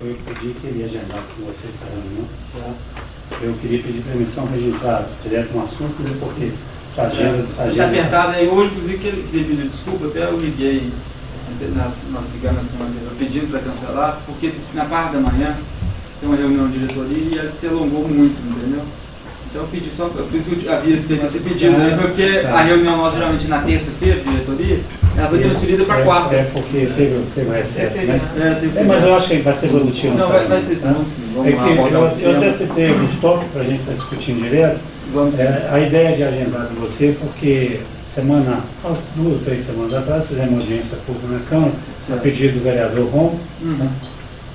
Eu pedi que ele agendasse com vocês essa reunião. Eu queria pedir permissão para a gente entrar direto no assunto, porque a agenda está apertada aí hoje, inclusive, que ele pediu desculpa, até eu liguei, nós ligamos na semana anterior, pedindo para cancelar, porque na parte da manhã tem uma reunião de diretoria e ela se alongou muito, entendeu? Então eu pedi só, por isso que eu havia esse pedido, foi porque a reunião nossa, geralmente na terça-feira, de diretoria, ela foi transferida para quarta. Porque teve um recesso, né? Mas eu acho que vai ser produtivo. Não, vai ser sim, vamos sim. Vamos eu até citei o tópico para a gente estar discutindo direto. A ideia de agendar com você, porque semana, 2 ou 3 semanas atrás, fizemos uma audiência pública na Câmara, a pedido do vereador Ron.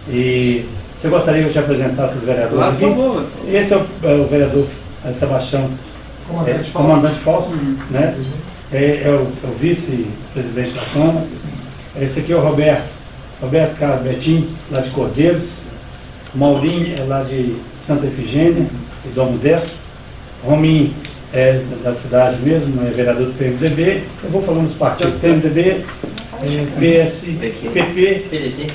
E você gostaria que eu te apresentasse os vereadores? Claro, por favor. Esse é o vereador Sebastião, comandante Fausto, né? É o vice-presidente da Câmara. Esse aqui é o Roberto Carlos Betim, lá de Cordeiros. Maurinho é lá de Santa Efigênia, de Dom Modesto. Rominho é da cidade mesmo, é vereador do PMDB. Eu vou falando dos partidos: PMDB, PP,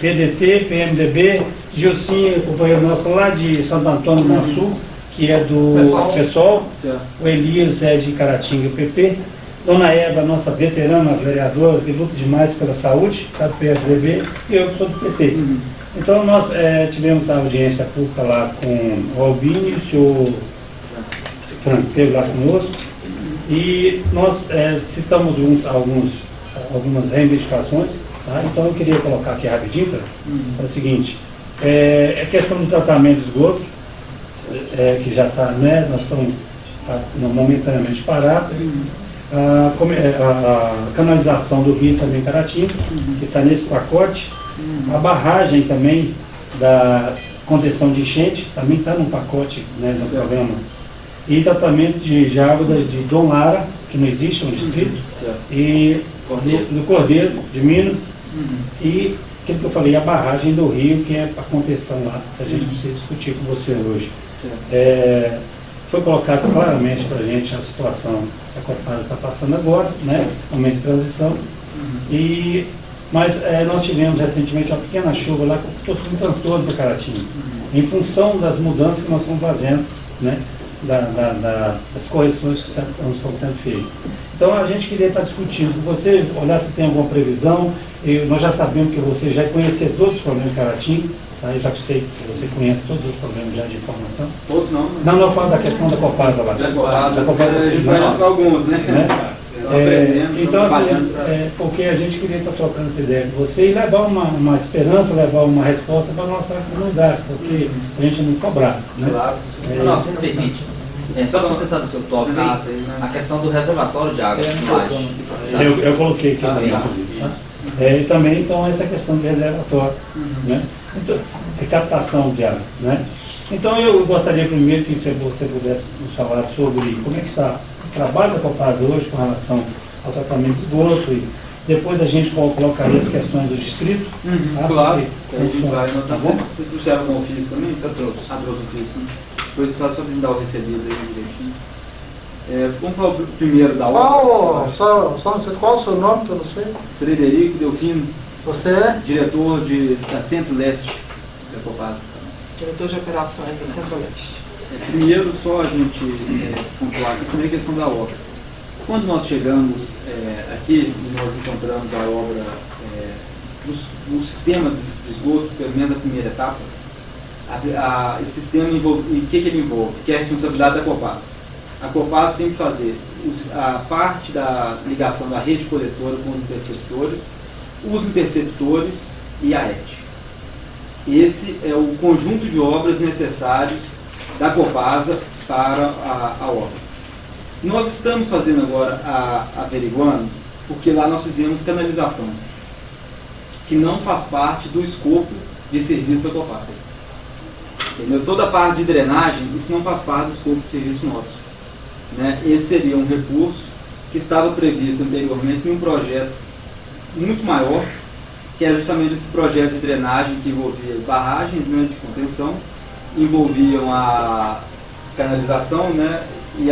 PDT, PMDB. Gilcinho, companheiro nosso lá de Santo Antônio do Sul, que é do PSOL. O Elias é de Caratinga, PP. Dona Eva, nossa veterana vereadora, que luta demais pela saúde, está do PSDB, e eu que sou do PT. Então nós tivemos a audiência pública lá com o Albini, o senhor Franco esteve lá conosco, e nós citamos algumas reivindicações, tá? Então eu queria colocar aqui rapidinho, para o seguinte: é questão do tratamento de esgoto, que já está, né, nós estamos momentaneamente parados. A canalização do rio também Caratinga, que está nesse pacote. A barragem também da contenção de enchente também está no pacote, né, no programa. E tratamento de água de Dom Lara, que não existe no distrito, e no Cordeiro de Minas, e aquilo que eu falei, a barragem do rio, que é a contenção lá, que a gente precisa discutir com você hoje. Foi colocado claramente para a gente a situação que a Copasa está passando agora, né? Momento de transição. Mas nós tivemos recentemente uma pequena chuva lá que trouxe um transtorno para Caratinga, em função das mudanças que nós estamos fazendo, né? Das correções que estão sendo feitas. Então a gente queria estar discutindo com você, olhar se tem alguma previsão. Nós já sabemos que você já é conhecedor dos problemas de Caratinga. Tá? Eu já sei que você conhece todos os problemas já de informação. Todos não? Não, eu falo da questão da Copasa lá. Da Copasa, alguns, né? Então, assim, porque a gente queria estar trocando essa ideia com você e levar uma esperança, levar uma resposta para a nossa comunidade, porque a gente não cobrar, né? Claro. Não, se me permite, só para você estar no seu tópico, a questão do reservatório de água. Eu coloquei aqui também, inclusive. Tá? E também, então, essa questão de reservatório, né? Então, de captação de água, né? Então, eu gostaria primeiro que você pudesse nos falar sobre como é que está o trabalho da Copasa hoje com relação ao tratamento de esgoto, e depois a gente colocaria as questões do distrito. Tá? Claro, a gente vai notar. Vocês trouxeram com o ofício também? Eu trouxe. Trouxe o ofício. Depois fala só para dar o recebido aí direitinho. Vamos falar primeiro da obra. Qual o seu nome, que eu não sei? Frederico Delfino. Você é? Diretor da Centro-Leste da Copasa. Diretor de operações da Centro-Leste. Primeiro, só a gente pontuar aqui também a questão da obra. Quando nós chegamos aqui, nós encontramos a obra no sistema de esgoto, pelo menos a primeira etapa. Esse sistema envolve, e o que ele envolve? Que é a responsabilidade da Copasa. A Copasa tem que fazer a parte da ligação da rede coletora com os interceptores e a ET. Esse é o conjunto de obras necessários da Copasa para a obra. Nós estamos fazendo agora, averiguando, porque lá nós fizemos canalização, que não faz parte do escopo de serviço da Copasa. Entendeu? Toda a parte de drenagem, isso não faz parte do escopo de serviço nosso. Né? Esse seria um recurso que estava previsto anteriormente em um projeto muito maior, que é justamente esse projeto de drenagem que envolvia barragens, né, de contenção, envolviam a canalização, né, e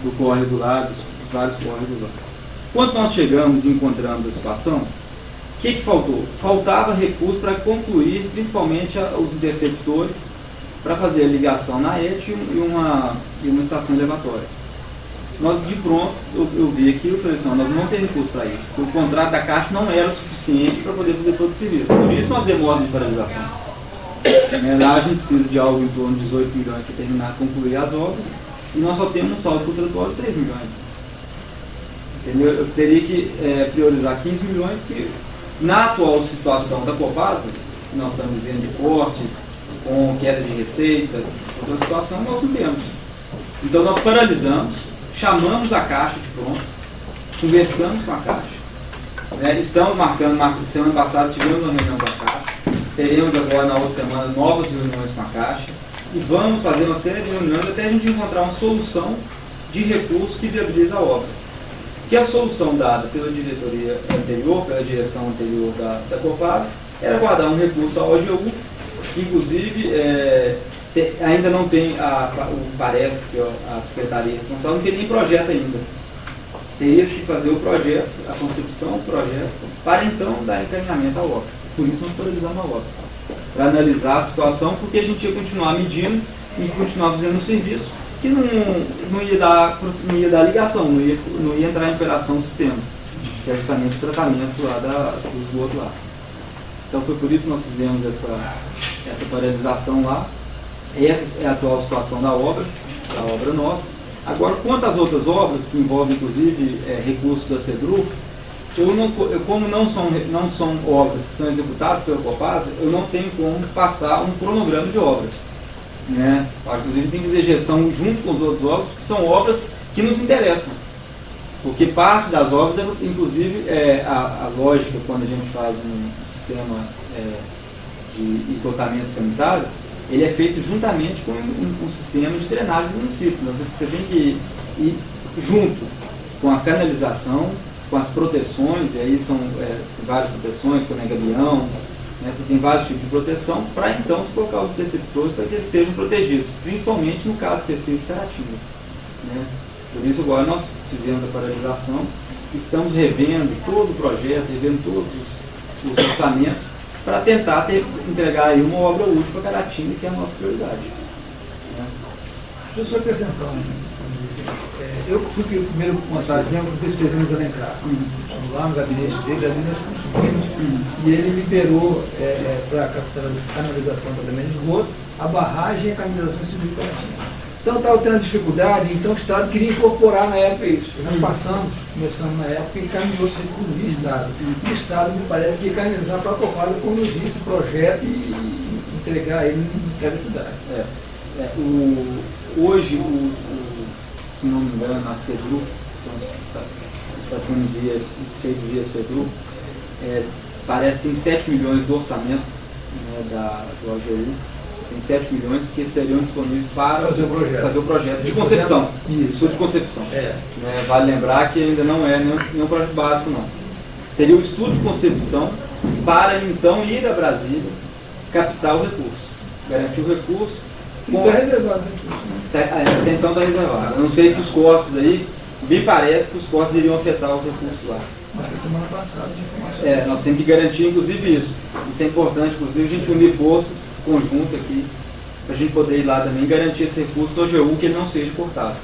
do córrego lá, dos vários córregos lá. Quando nós chegamos e encontramos a situação, que faltou? Faltava recurso para concluir, principalmente os interceptores, para fazer a ligação na ET e uma estação elevatória. Nós, de pronto, eu vi aqui, eu falei assim, nós não temos recurso para isso, porque o contrato da Caixa não era suficiente para poder fazer todo o serviço. Por isso nós demoramos de paralisação. Lá a gente precisa de algo em torno de 18 milhões para terminar, concluir as obras, e nós só temos um saldo contratual de 3 milhões. Entendeu? Eu teria que priorizar 15 milhões que, na atual situação da Copasa, que nós estamos vivendo de cortes, com queda de receita, outra situação, nós não temos. Então nós paralisamos, chamamos a Caixa de pronto, conversamos com a Caixa, estamos marcando, semana passada tivemos uma reunião com a Caixa, teremos agora na outra semana novas reuniões com a Caixa e vamos fazer uma série de reuniões até a gente encontrar uma solução de recursos que viabiliza a obra. Que a solução dada pela diretoria anterior, pela direção anterior da Copasa, era guardar um recurso à OGU, que inclusive ainda não tem, parece que a Secretaria Responsável não tem nem projeto ainda. Teria que fazer o projeto, a concepção do projeto, para então dar encaminhamento à obra. Por isso nós paralisamos a obra. Para analisar a situação, porque a gente ia continuar medindo e continuar fazendo um serviço que não ia dar ligação, não ia entrar em operação o sistema, que é justamente o tratamento lá do esgoto lá. Então foi por isso que nós fizemos essa paralisação lá. Essa é a atual situação da obra nossa. Agora, quanto às outras obras, que envolvem inclusive recursos da CEDRU, como não são obras que são executadas pela Copasa, eu não tenho como passar um cronograma de obras. Inclusive tem que fazer gestão junto com os outros obras, que são obras que nos interessam. Porque parte das obras, inclusive, a lógica quando a gente faz um sistema de esgotamento sanitário, ele é feito juntamente com um sistema de drenagem do município. Você tem que ir junto com a canalização, com as proteções, e aí são várias proteções, como gabião, você tem vários tipos de proteção, para então se colocar os interceptores para que eles sejam protegidos, principalmente no caso específico de Caratinga. Por isso agora nós fizemos a paralisação, estamos revendo todo o projeto, revendo todos os orçamentos, para tentar entregar aí uma obra útil para Caratinga, que é a nossa prioridade. Deixa eu só acrescentar eu fui o primeiro contato mesmo com esse presidente Alencar. Estamos lá no gabinete dele, ali nós conseguimos, e ele liberou para a canalização também de esgoto, a barragem e a canalização civil de Caratinga. Então estava tendo dificuldade, então o Estado queria incorporar na época isso. Nós começamos na época e encaminhou esse recurso via Estado. E o Estado me parece que ia canalizar para a Copasa conduzir esse projeto e entregar ele no Ministério da Cidade. Hoje, se não me engano, a CEDRU, está sendo feito via CEDRU, parece que tem 7 milhões do orçamento do AGU, tem 7 milhões que seriam disponíveis para fazer o projeto de concepção. Isso, de concepção. Vale lembrar que ainda não é nenhum projeto básico, não. Seria o estudo de concepção para então ir a Brasília, captar o recurso, garantir o recurso. Está reservado. Até então está reservado. Eu não sei se os cortes aí, me parece que os cortes iriam afetar os recursos lá. Mas na semana passada de informação. Nós temos que garantir inclusive isso. Isso é importante, inclusive a gente unir forças conjunto aqui, para a gente poder ir lá também garantir esse recurso OGU que ele não seja cortado.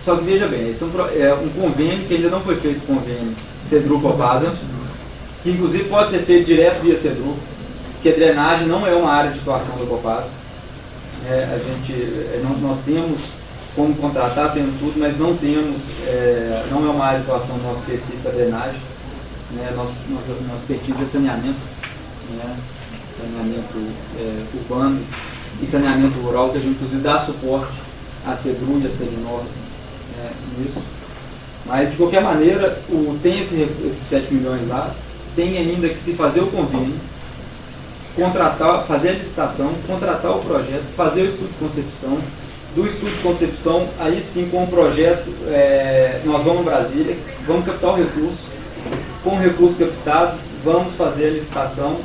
Só que veja bem, esse é um convênio que ainda não foi feito convênio CEDRU-Copasa, que inclusive pode ser feito direto via CEDRU, porque a drenagem não é uma área de atuação da Copasa. Nós temos como contratar, temos tudo, mas não temos, não é uma área de atuação nossa específica a drenagem. Nossa expertise é saneamento, saneamento urbano e saneamento rural, que a gente inclusive dá suporte à CEDRU e à CEDNOR nisso. Mas de qualquer maneira, tem esses 7 milhões lá, tem ainda que se fazer o convênio, contratar, fazer a licitação, contratar o projeto, fazer o estudo de concepção. Do estudo de concepção, aí sim, com o projeto, nós vamos a Brasília, vamos captar o recurso. Com o recurso captado, vamos fazer a licitação,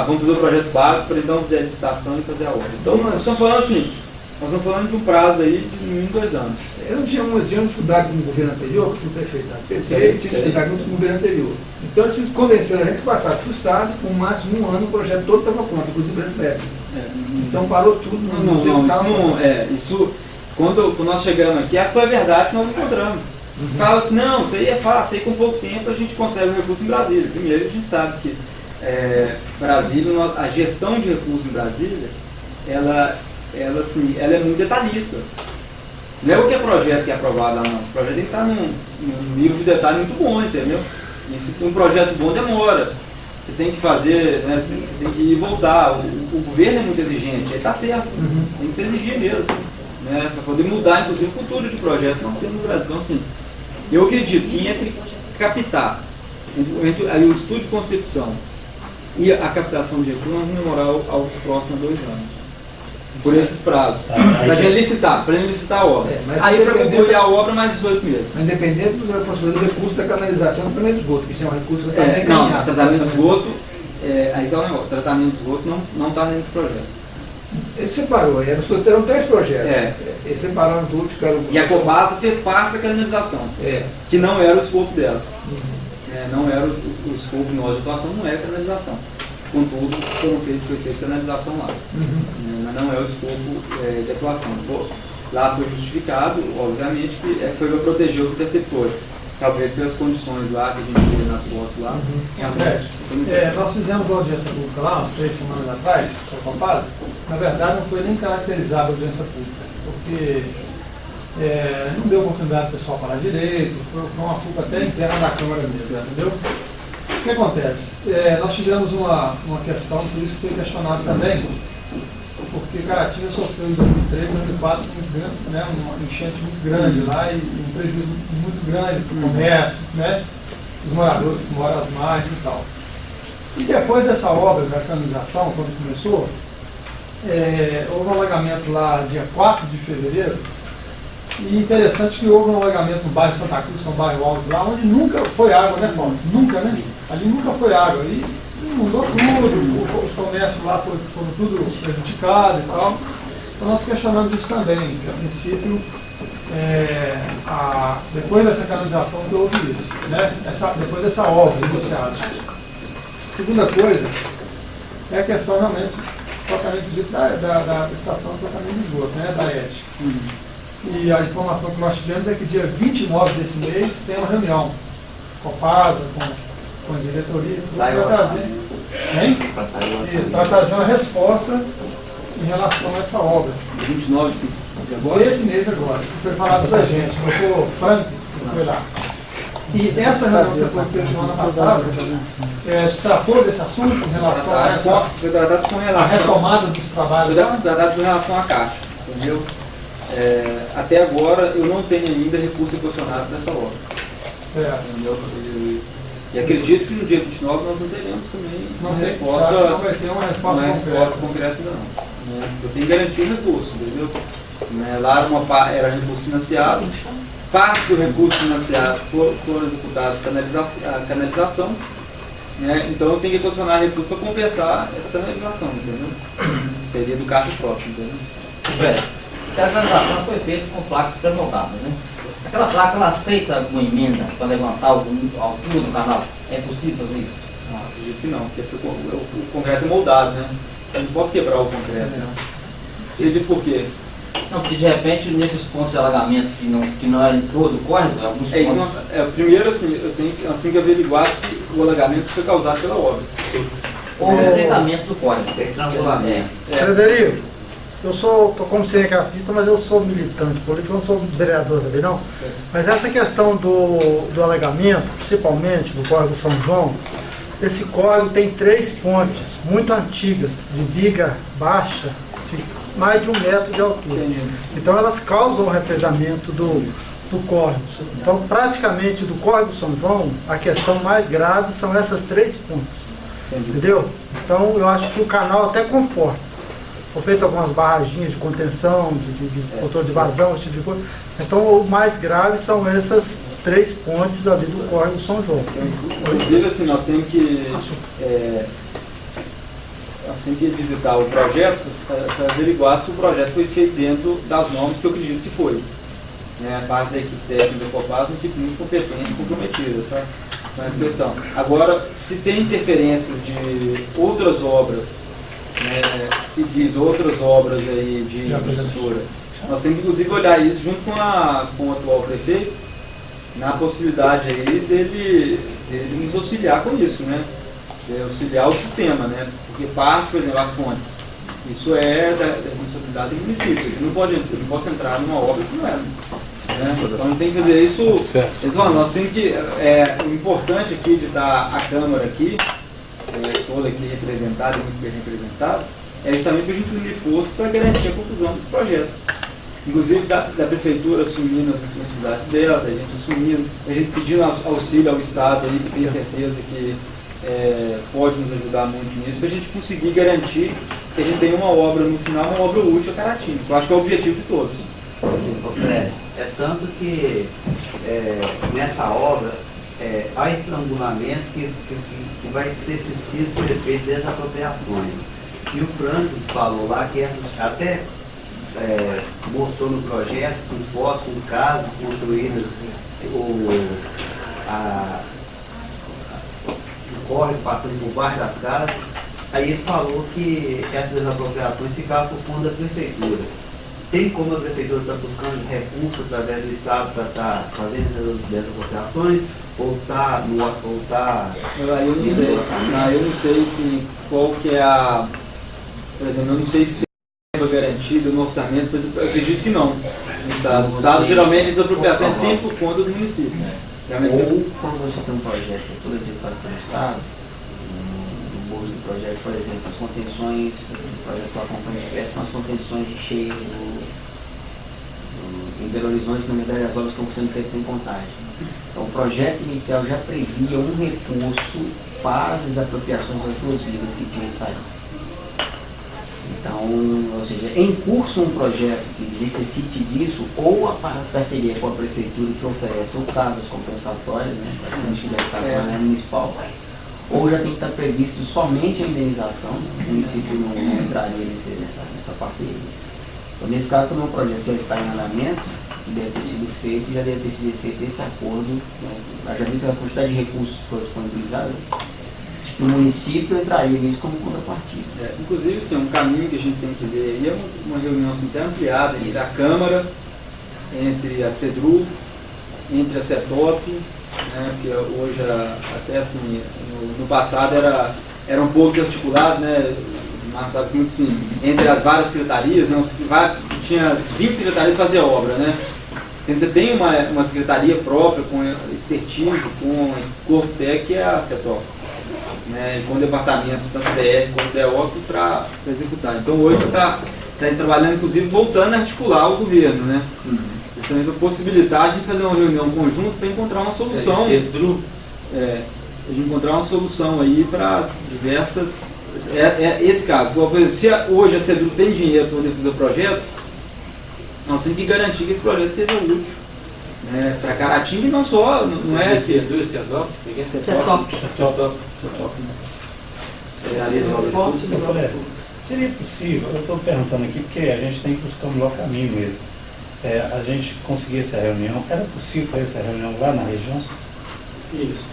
vamos fazer o projeto básico para então fazer a licitação e fazer a obra. Então, nós estamos falando assim, Nós estamos falando de um prazo aí de no mínimo 2 anos. Eu não tinha uma dificuldade com o governo anterior, que fui prefeito da PT, tinha dificuldade com o governo anterior. Então eles convenceram a gente que passasse para o Estado, com no máximo 1 ano o projeto todo estava pronto, inclusive o Breno Médico. Então parou tudo. Isso, quando nós chegamos aqui, essa foi a verdade que nós encontramos. Fala assim, não, isso aí é fácil, aí com pouco tempo a gente consegue um recurso em Brasília. Primeiro a gente sabe que Brasília, a gestão de recursos em Brasília, ela é muito detalhista. Não é o que é projeto que é aprovado lá, não. O projeto tem que estar num nível de detalhe muito bom, entendeu? Isso, um projeto bom demora. Você tem que fazer, né, você tem que ir e voltar. O governo é muito exigente, ele está certo. Tem que se exigir mesmo, né, para poder mudar, inclusive, o futuro de projetos não sendo no Brasil. Então, assim, eu acredito que entre captar, entre o estudo de concepção e a captação de recursos, nós vamos demorar aos próximos 2 anos. Por esses prazos. Para gente licitar a obra. Aí para concluir a obra, mais 18 meses. Mas independente do possibilidade do recurso da canalização do tratamento de esgoto, que isso é um recurso também não, tratamento de esgoto, aí está o negócio, tratamento de esgoto não está dentro do projeto. Ele separou, eram 3 projetos. Eles separaram tudo, ficaram. E a Copasa fez parte da canalização, que não era o escopo dela. Não era o escopo nosso de atuação, não era canalização. Contudo, foi feita canalização lá. Mas não é o escopo de atuação. Lá foi justificado, obviamente, que foi para proteger os interceptores. Talvez pelas condições lá que a gente vê nas fotos lá. Nós fizemos a audiência pública lá, umas 3 semanas atrás, com a Copasa. Na verdade, não foi nem caracterizada a audiência pública, porque não deu oportunidade do pessoal falar direito, foi uma fuga até interna da Câmara mesmo, entendeu? O que acontece? Nós tivemos uma questão, por isso que foi questionado também, porque Caratinga sofreu em 2003, 2004, né, uma enchente muito grande lá e um prejuízo muito grande para o comércio, né, os moradores que moram às margens e tal. E depois dessa obra da canalização, quando começou, houve um alagamento lá dia 4 de fevereiro, e interessante que houve um alagamento no bairro Santa Cruz, que é um bairro alto lá, onde nunca foi água, né, Paulo? Nunca, né? Ali nunca foi água. E mudou tudo, os comércios lá foram tudo prejudicados e tal. Então nós questionamos isso também, que a princípio, depois dessa canalização que houve isso, né? Depois dessa obra iniciada. Segunda coisa é a questão realmente, propriamente dito, da estação de tratamento de esgoto, né? Da ET. E a informação que nós tivemos é que dia 29 desse mês tem uma reunião com a Copasa, com a diretoria, para trazer uma resposta em relação a essa obra. 29 de agora? Esse mês agora, que foi falado para a gente, o doutor Frank, que foi lá. E essa reunião que você falou que teve semana passada, se tratou desse assunto em relação a essa a retomada dos trabalhos? Foi tratado com relação à Caixa, entendeu? Até agora eu não tenho ainda recurso equacionado dessa obra. Certo. E acredito que no dia 29 nós não teremos também uma resposta concreta ainda não. Eu tenho que garantir o recurso, entendeu? Lá era recurso financiado, parte do recurso financiado foram executados a canalização, né? Então eu tenho que equacionar recurso para compensar essa canalização, entendeu? Seria do caixa próprio, entendeu? A canalização foi feita com placas pré-moldadas, né? Aquela placa, ela aceita alguma emenda para levantar alguma altura do canal? É possível fazer isso? Não, acredito que não, porque o concreto é moldado, né? Eu não posso quebrar o concreto, né? Você diz por quê? Não, porque de repente, nesses pontos de alagamento que não é em todo o córrego, alguns pontos... Primeiro, assim, eu tenho que averiguar se o alagamento foi causado pela obra. Ou o estreitamento do córrego, estrangulamento. Frederico, eu estou como cinegrafista, mas eu sou militante político, eu não sou vereador também, não. Certo. Mas essa questão do alagamento, principalmente do córrego São João, esse córrego tem 3 pontes muito antigas, de viga baixa, de mais de 1 metro de altura. Então elas causam o represamento do córrego. Então praticamente do córrego São João, a questão mais grave são essas 3 pontes. Entendeu? Então eu acho que o canal até comporta. Foi feito algumas barraginhas de contenção, de controle de vazão, esse tipo de coisa. Então o mais grave são essas 3 pontes ali do córrego São João. Inclusive, assim, nós temos que nós temos que visitar o projeto para averiguar se o projeto foi feito dentro das normas que eu acredito que foi. A parte da equipe técnica da Copasa é uma equipe muito competente e comprometida, sabe? Nessa questão. Agora, se tem interferências de outras obras, civis, outras obras aí de infraestrutura, nós temos que inclusive olhar isso junto com o atual prefeito, na possibilidade aí dele nos auxiliar com isso, né? Auxiliar o sistema, né? Porque parte, por exemplo, as pontes, isso é da responsabilidade do município. Eu não posso entrar numa obra que não é. Né? Então tem que fazer isso. Nós temos que. O importante aqui de estar a Câmara aqui, toda aqui representada, muito bem representada, é justamente para a gente unir forças para garantir a conclusão desse projeto. Inclusive da Prefeitura assumindo as responsabilidades dela, da gente assumindo, a gente pedindo auxílio ao Estado, aí, que tem certeza que pode nos ajudar muito nisso, para a gente conseguir garantir que a gente tenha uma obra no final, uma obra útil a Caratinga. Eu acho que é o objetivo de todos. Fred, é tanto que nessa obra há estrangulamentos que vai ser preciso ser feito desde as apropriações. E o Franco falou lá que até mostrou no projeto, com foto, com casas construídas, o córrego passando por baixo das casas. Aí ele falou que essas desapropriações ficavam por conta da prefeitura. Tem como a prefeitura estar buscando recursos através do Estado para estar fazendo essas desapropriações? Ou está Aí eu não sei se qual que é por exemplo, eu não sei se tem garantido no orçamento, mas eu acredito que não. No Estado. O Estado geralmente a desapropriação é sempre por conta do município. Ou quando você tem um projeto que é todo executado pelo Estado, no bolso do projeto, por exemplo, as contenções, o projeto que eu acompanho de perto são as contenções de cheio em Belo Horizonte, na verdade as obras estão sendo feitas sem contagem. Então o projeto inicial já previa um recurso para as desapropriações das duas vias que tinham que sair. Então, ou seja, em curso um projeto que necessite disso, ou a parceria com a prefeitura que oferece ou casas compensatórias, né, para a gente de educação municipal, ou já tem que estar previsto somente a indenização, o município não entraria nessa parceria. Então, nesse caso, também é um projeto que já está em andamento, que deve ter sido feito, e já deve ter sido feito esse acordo, né, já visto a quantidade de recursos que foram disponibilizados, que o município entraria nisso como contrapartida. Inclusive, sim, um caminho que a gente tem que ver aí é uma reunião assim, até ampliada entre a Câmara, entre a CEDRU, entre a CETOP, né, que hoje, até assim, no passado era um pouco desarticulado, né, mas sabe muito assim, entre as várias secretarias, né, tinha 20 secretarias para fazer obra, né. Sendo que você tem uma secretaria própria, com expertise, com corpo técnico, que é a CETOP. Né, com departamentos tanto DR quanto DEOP para executar. Então hoje você está trabalhando, inclusive, voltando a articular o governo, né? Justamente para possibilitar a gente fazer uma reunião conjunta para encontrar uma solução. A gente encontrar uma solução aí para diversas. Esse caso, se hoje a CEDRU tem dinheiro para poder fazer o projeto, nós temos que garantir que esse projeto seja útil. Para Caratinga e não só, não é CEDRU, CETOP. Seria possível, eu estou perguntando aqui porque a gente tem que buscar o melhor caminho mesmo. A gente conseguir essa reunião, era possível fazer essa reunião lá na região? Isso.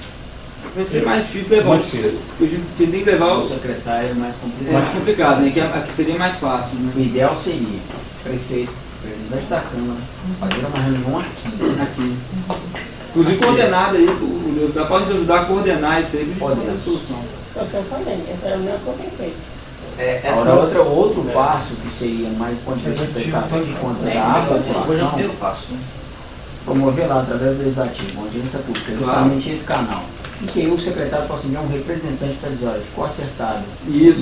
Vai ser mais difícil levar, porque a gente tem que levar o secretário é mais complicado. Mais complicado, né? Que aqui seria mais fácil. Né? O ideal seria prefeito, presidente da Câmara, fazer uma reunião aqui. Inclusive coordenada aí, o deputado pode nos ajudar a coordenar isso aí, pode ter a solução. Só que eu falei, essa reunião foi bem feita. Agora, outro passo que seria mais do ponto de vista de prestação de contas à população, promover lá através do legislativo, uma audiência pública, justamente esse canal. E que aí o secretário possa enviar um representante para dizer, olha, ficou acertado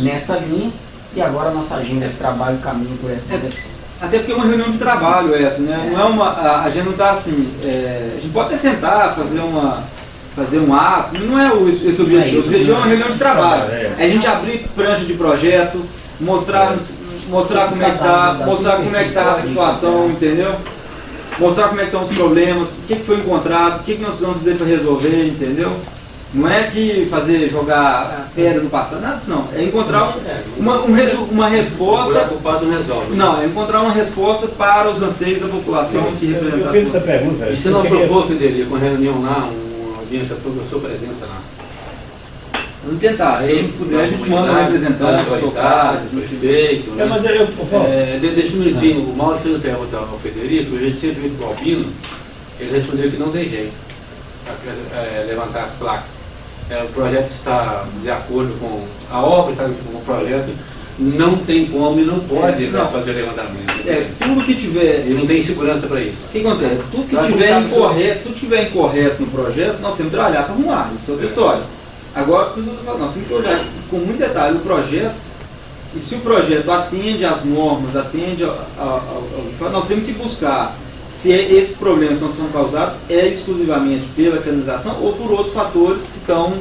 nessa linha e agora a nossa agenda de trabalho caminha por essa direção. Até porque é uma reunião de trabalho essa, né? Não é a gente não está assim, a gente pode até sentar, fazer um ato, não é esse objetivo. O objetivo é uma reunião de trabalho. É a gente abrir prancha de projeto, mostrar como é que está a situação, entendeu? Mostrar como é que estão os problemas, o que foi encontrado, o que nós precisamos fazer para resolver, entendeu? Não é que jogar pedra no passado, nada disso não. É encontrar uma resposta. O culpado não resolve. Não, é encontrar uma resposta para os anseios da população que representa. Eu fiz essa pergunta. E você não propôs, Federico, uma reunião lá, uma audiência pública, a sua presença lá? Vamos tentar. Se puder, a gente manda um representante, tocado, prefeito. Né? Mas deixa um minutinho, o Mauro fez a pergunta ao Federico, eu já tinha feito para o Albino, ele respondeu que não tem jeito para levantar as placas. O projeto está de acordo com a obra, está com o projeto, não tem como e não pode fazer levantamento. Tudo que tiver. E não tem segurança para isso. O que acontece? Tudo que tiver incorreto no projeto, nós temos que trabalhar para arrumar. Isso é outra história. Agora, nós temos que olhar com muito detalhe o projeto, e se o projeto atende às normas, atende nós temos que buscar se esses problemas estão sendo causados exclusivamente pela canalização ou por outros fatores que estão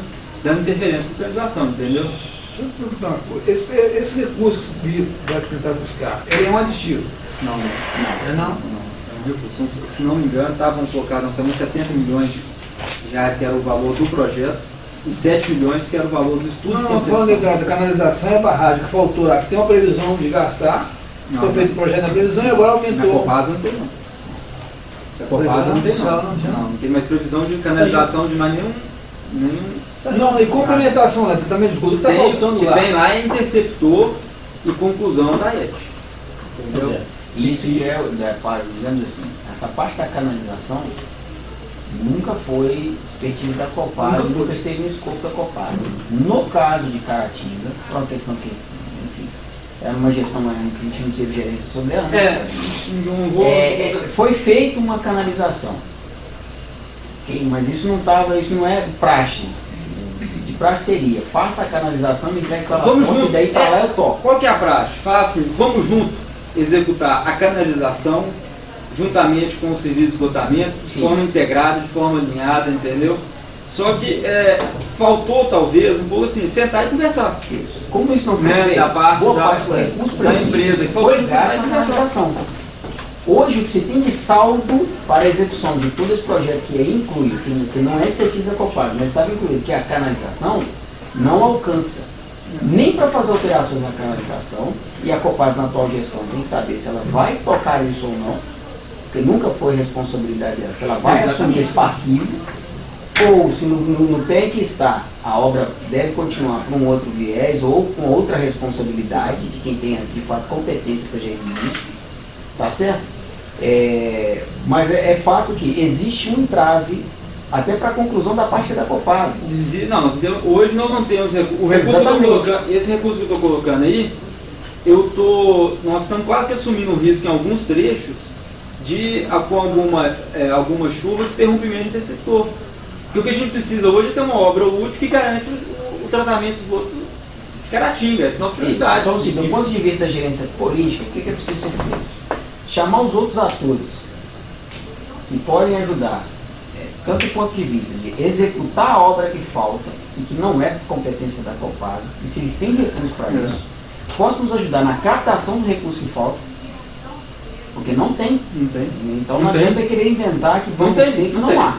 dando interferência na canalização, entendeu? Deixa eu perguntar uma coisa. Esse recurso que o BID vai tentar buscar, ele é um aditivo? Não. É um recurso. Se não me engano, estavam colocados 70 milhões de reais, que era o valor do projeto, e 7 milhões, que era o valor do estudo. Não, falando da canalização e a barragem que faltou lá, que tem uma previsão de gastar, foi feito o projeto na previsão e agora aumentou. Na Copasa não tem não. Na Copasa não tem não tem mais previsão de canalização de mais nenhum. Não, e complementação lá, também de tudo que está faltando lá. O que tem lá é interceptor e conclusão da ET. Entendeu? Isso digamos assim, essa parte da canalização nunca foi expertise da Copasa, nunca esteve no escopo da Copasa. No caso de Caratinga, por uma questão que, enfim, era uma gestão que a gente não teve gerência sobre ela, foi feita uma canalização. Mas isso não é praxe. De praxe seria, faça a canalização, me entregue para lá, e daí para lá eu toco. Qual que é a praxe? Fala assim, vamos junto executar a canalização juntamente com o serviço de esgotamento, de forma integrada, de forma alinhada, entendeu? Só que faltou talvez um pouco assim, sentar e conversar. Isso. Como isso não foi feito, da parte da empresa que foi gasto na canalização. Hoje o que se tem de saldo para a execução de todo esse projeto que é incluído, que não é expertise da Copasa, mas estava incluído, que é a canalização, não alcança nem para fazer alterações na canalização, e a Copasa na atual gestão tem que saber se ela vai tocar isso ou não, porque nunca foi responsabilidade dela, se ela vai assumir esse passivo, ou se no pé que está, a obra deve continuar por um outro viés, ou com outra responsabilidade de quem tenha de fato competência para gerir isso, tá certo? Mas é fato que existe um entrave até para a conclusão da parte da Copasa. Hoje nós não temos o recurso que eu estou colocando, esse recurso que eu estou colocando aí, nós estamos quase que assumindo o risco em alguns trechos de, com alguma chuva, de interrompimento de interceptor. Porque o que a gente precisa hoje é ter uma obra útil que garante o tratamento de esgoto de Caratinga, essa é a nossa prioridade. Então, assim, do ponto de vista da gerência política, o que é preciso ser feito? Chamar os outros atores que podem ajudar, tanto do ponto de vista de executar a obra que falta e que não é competência da Copasa, e se eles têm recursos para isso, possam nos ajudar na captação do recurso que falta, porque não tem. Então não adianta querer inventar que vamos ter que não há.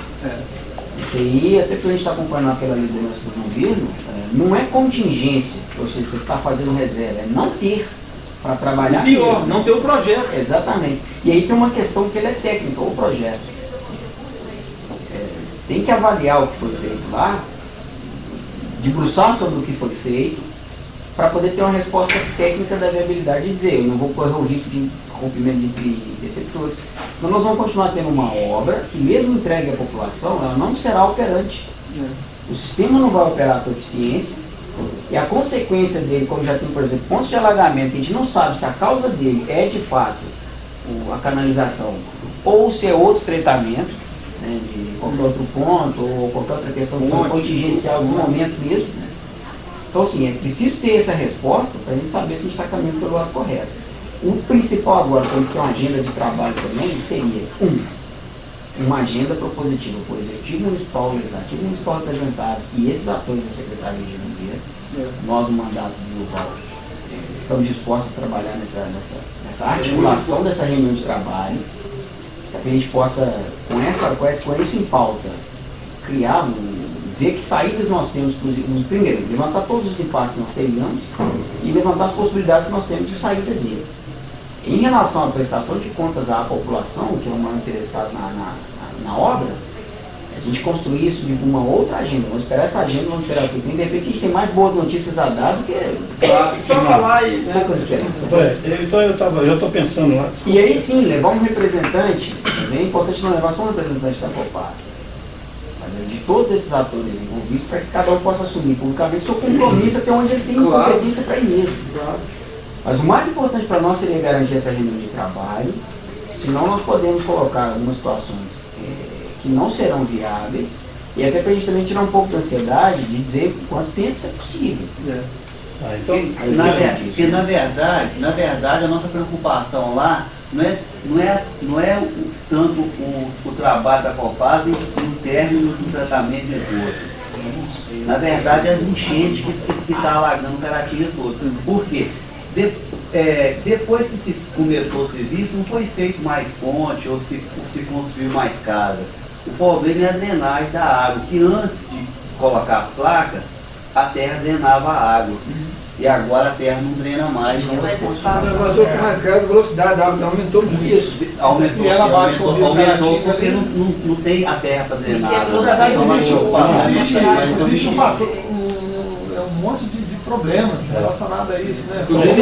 Isso aí, até que a gente está acompanhando pela liderança do governo, não é contingência, ou seja, você está fazendo reserva, é não ter para trabalhar. Pior, não ter o projeto. Exatamente. E aí tem uma questão que ele é técnica, o projeto. Tem que avaliar o que foi feito lá, debruçar sobre o que foi feito, para poder ter uma resposta técnica da viabilidade e dizer, eu não vou correr o risco de rompimento de receptores. Então nós vamos continuar tendo uma obra que, mesmo entregue à população, ela não será operante. O sistema não vai operar com eficiência, e a consequência dele, como já tem, por exemplo, pontos de alagamento, que a gente não sabe se a causa dele é de fato a canalização ou se é outro estreitamento, né, de qualquer outro ponto ou qualquer outra questão que foi contingencial no momento mesmo. Então, assim, é preciso ter essa resposta para a gente saber se a gente está caminhando pelo lado correto. O principal agora, quando tem uma agenda de trabalho também, seria uma agenda propositiva por Executivo Municipal, Legislativo Municipal representado e esses atores da Secretaria de Governo. Nós, no mandato do Uval, estamos dispostos a trabalhar nessa articulação dessa reunião de trabalho, para que a gente possa, com isso em pauta, criar um ver que saídas nós temos, primeiro, levantar todos os impasses que nós teríamos e levantar as possibilidades que nós temos de saída dele. Em relação à prestação de contas à população, que é o maior interessado na obra, a gente construir isso de uma outra agenda. Vamos esperar essa agenda, vamos esperar o que tem. De repente a gente tem mais boas notícias a dar do que só falar e poucas diferenças. Então eu já estou pensando lá. E aí sim, levar um representante, mas é importante não levar só um representante da Copasa, mas de todos esses atores envolvidos, para que cada um possa assumir publicamente seu compromisso até onde ele tem competência para ir mesmo. Mas o mais importante para nós seria garantir essa agenda de trabalho, senão nós podemos colocar algumas situações que não serão viáveis, e até para a gente também tirar um pouco de ansiedade de dizer quanto tempo isso é possível. Porque na verdade a nossa preocupação lá não é tanto o trabalho da Copasa e o término do tratamento de esgoto. Na verdade é as enchentes que está alagando o Caratinga todo. Por quê? Depois que se começou o serviço, não foi feito mais ponte ou se construiu mais casa. O problema é a drenagem da água, que antes de colocar as placas, a terra drenava a água. E agora a terra não drena mais. Mas o mais grave, a velocidade da água aumentou muito. Isso, aumentou. E ela bate aumentou porque não tem a terra para drenar. Existe um fator, um monte de problemas relacionados a isso, né? Inclusive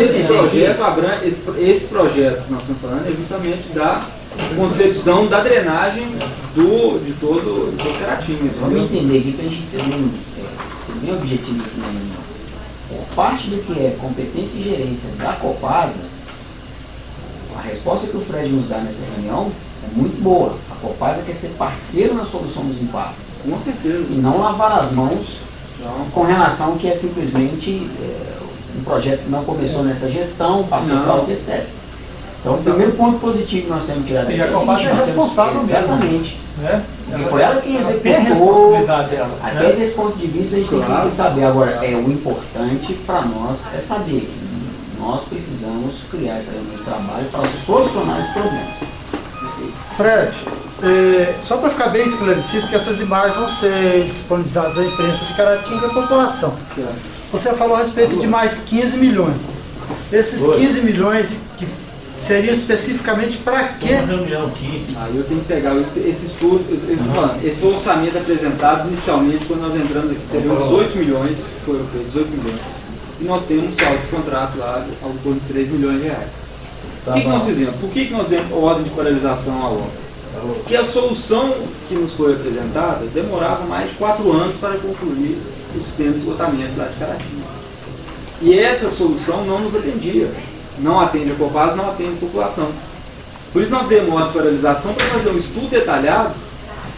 esse projeto que nós estamos falando é justamente da concepção da drenagem de todo o Caratinga. Vamos entender aqui para a gente ter ser bem objetivo aqui na reunião. Por parte do que é competência e gerência da Copasa, a resposta que o Fred nos dá nessa reunião é muito boa. A Copasa quer ser parceiro na solução dos impasses. Com certeza. E não lavar as mãos com relação ao que é simplesmente um projeto que não começou nessa gestão, passou para outra, etc. Então, o primeiro ponto positivo que nós temos que tirar daqui é a Copasa é responsável mesmo. Exatamente. Né? E foi ela quem executou. Tem a responsabilidade dela. Até desse ponto de vista a gente tem que saber. Agora, o importante para nós é saber que nós precisamos criar essa reunião de trabalho para solucionar os problemas. Fred, só para ficar bem esclarecido que essas imagens vão ser disponibilizadas à imprensa de Caratinga e à população. Você falou a respeito de mais 15 milhões. Esses 15 milhões que seriam especificamente para quê? Uma reunião aqui. Aí eu tenho que pegar esse estudo, esse foi o orçamento apresentado inicialmente quando nós entramos aqui, seriam 18 milhões, foi 18 milhões. E nós temos um saldo de contrato lá ao torno de 3 milhões de reais. O que nós fizemos? Por que nós demos ordem de paralisação à obra? Porque a solução que nos foi apresentada demorava mais de 4 anos para concluir o sistema de esgotamento lá de Caratinga. E essa solução não nos atendia. Não atende a Copasa, não atende a população. Por isso nós demos ordem de paralisação para fazer um estudo detalhado,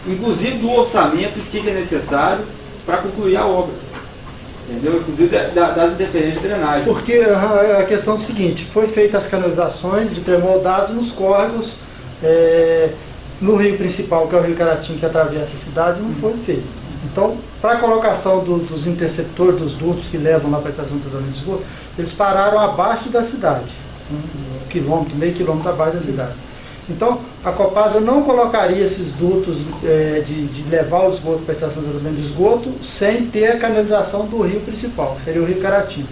inclusive do orçamento, de que é necessário para concluir a obra. Entendeu? Inclusive das interferências de drenagem. Porque a questão é o seguinte, foi feitas as canalizações de pré-moldados nos córregos, no rio principal, que é o rio Caratinga, que atravessa a cidade, não foi feito. Então, para a colocação dos interceptores, dos dutos que levam lá para a estação de tratamento de esgoto, eles pararam abaixo da cidade, meio quilômetro abaixo da cidade. Então, a Copasa não colocaria esses dutos de levar o esgoto para a estação de tratamento de esgoto sem ter a canalização do rio principal, que seria o rio Caratinga.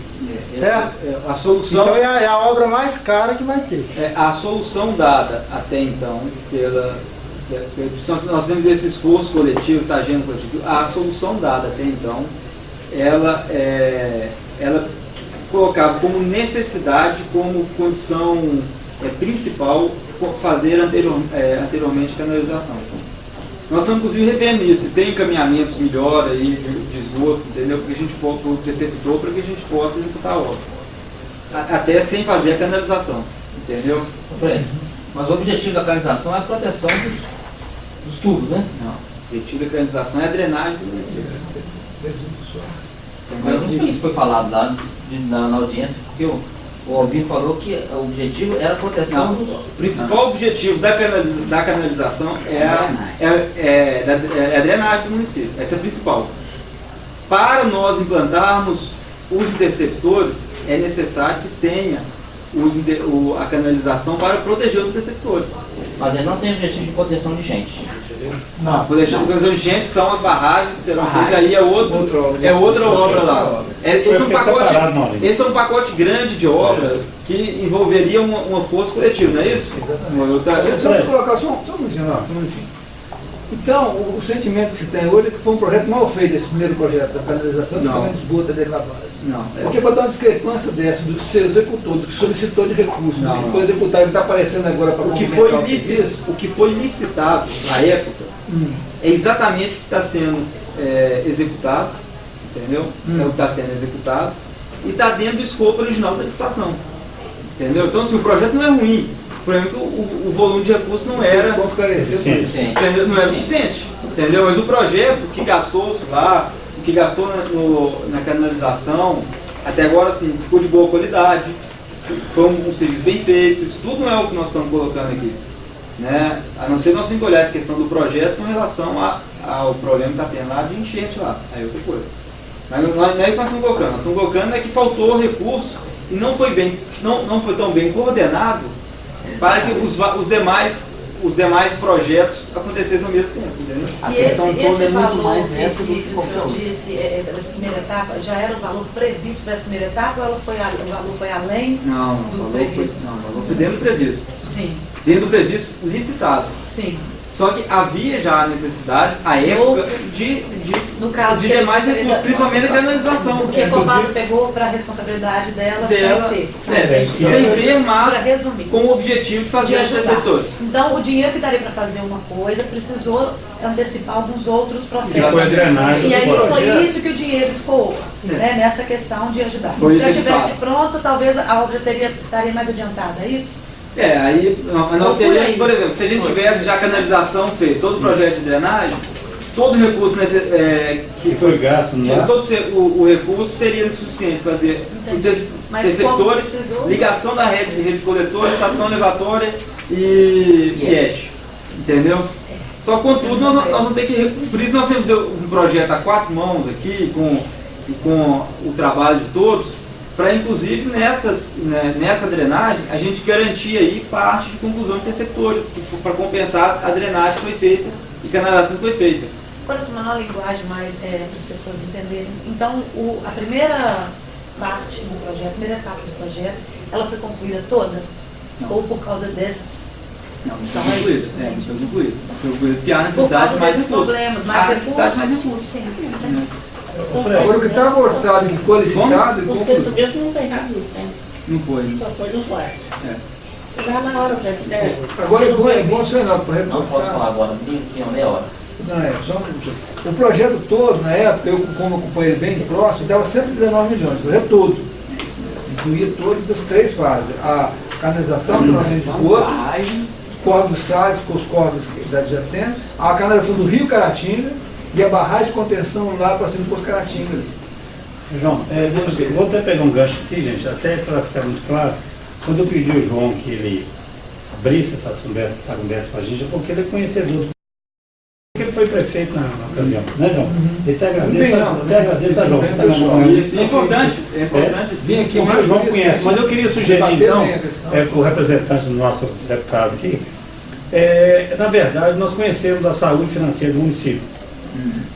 Certo? A solução, então é a obra mais cara que vai ter. A solução dada até então, nós temos esse esforço coletivo, essa agenda coletiva, a solução dada até então, ela colocava como necessidade, como condição principal, fazer anteriormente a canalização. Nós estamos inclusive revendo isso, e tem encaminhamentos melhor aí de esgoto, entendeu? Para que a gente possa, para o preceptor, para que a gente possa executar a obra. Até sem fazer a canalização, entendeu? Mas o objetivo da canalização é a proteção dos tubos, né? Não, o objetivo da canalização é a drenagem do município. Mas não foi isso que foi falado lá na audiência, porque o Albino falou que o objetivo era a proteção dos... O principal objetivo da canalização é a drenagem do município. Essa é a principal. Para nós implantarmos os interceptores, é necessário que tenha a canalização para proteger os interceptores. Mas ele não tem objetivo de concessão de gente. Não, as enchentes são as barragens que serão feitas, aí é outra obra lá. Esse é um pacote grande de obra que envolveria uma força coletiva, não é isso? Exatamente. Só colocar só um minutinho. Então, o sentimento que se tem hoje é que foi um projeto mal feito, esse primeiro projeto da canalização e também de esgoto da Declavares. Porque para dar uma discrepância dessa, do que se executou, do que solicitou de recursos, do que foi executado, ele está aparecendo agora para o que foi licitado na época é exatamente o que está sendo executado, entendeu? É o que está sendo executado e está dentro do escopo original da licitação, entendeu? Então, assim, o projeto não é ruim. Por exemplo, o volume de recursos não era suficiente, entendeu? Mas o projeto que gastou-se lá, o que gastou na canalização, até agora assim, ficou de boa qualidade, foi um serviço bem feito, isso tudo não é o que nós estamos colocando aqui, né? A não ser nós temos que olhar essa questão do projeto com relação ao problema que está tendo lá de enchente lá, aí outra coisa. Mas não é isso que nós estamos colocando, nós estamos colocando é que faltou recurso e não foi tão bem coordenado para que os demais projetos acontecessem ao mesmo tempo, entendeu? E esse valor que o senhor disse, dessa primeira etapa, já era o valor previsto para essa primeira etapa ou o valor foi além do previsto? Não, o valor foi dentro do previsto. Sim. Dentro do previsto licitado. Sim. Só que havia já a necessidade, à época, de demais recursos, principalmente a canalização. Porque a Copasa pegou para a responsabilidade dela sem ser, mas com o objetivo de fazer os receptores. Então, o dinheiro que daria para fazer uma coisa precisou antecipar alguns outros processos. E foi drenagem. E aí foi isso que o dinheiro escoou, né, nessa questão de ajudar. Se já estivesse pronto, talvez a obra estaria mais adiantada, é isso? Aí nós teríamos, por exemplo, se a gente tivesse já a canalização feita, todo o projeto de drenagem, todo o recurso que foi gasto, todo o recurso seria suficiente para fazer receptores, ligação da rede de coletor, estação elevatória e PIET, entendeu? Só contudo nós vamos ter que, por isso nós temos um projeto a 4 mãos aqui, com o trabalho de todos, para inclusive nessa drenagem a gente garantir aí parte de conclusão de receptores, para compensar a drenagem que foi feita e canalização que foi feita. Pode ser uma linguagem mais para as pessoas entenderem. Então, a primeira parte do projeto, a primeira etapa do projeto, ela foi concluída toda? Não. Ou por causa dessas? Não foi concluída. Não foi concluída. Foi concluída porque há necessidade de mais recursos. Problemas, mais recursos. Sim. Agora o que estava orçado e que foi licitado... O centro mesmo não tem nada disso, hein? Não foi. Só foi no quarto. Já na hora, agora é bom ser não, para reforçar. Não posso falar agora, tinha meia hora. Não, só um minuto. O projeto todo, na época, como acompanhei ele bem próximo, dava 119 milhões, o projeto todo. Incluía todas as 3 fases. A canalização, de esgoto, córrego dos Salles, com os córregos da adjacência, a canalização do Rio Caratinga e a barragem de contenção lá para cima do Poço Caratinga. João, vou até pegar um gancho aqui, gente, até para ficar muito claro. Quando eu pedi ao João que ele abrisse essa conversa com a gente, é porque ele é conhecedor. Ele foi prefeito na ocasião, né, João? Ele até agradeço a João. Isso é importante. É importante sim. Aqui, o João conhece, mas eu queria sugerir então, para o representante do nosso deputado aqui, na verdade, nós conhecemos a saúde financeira do município.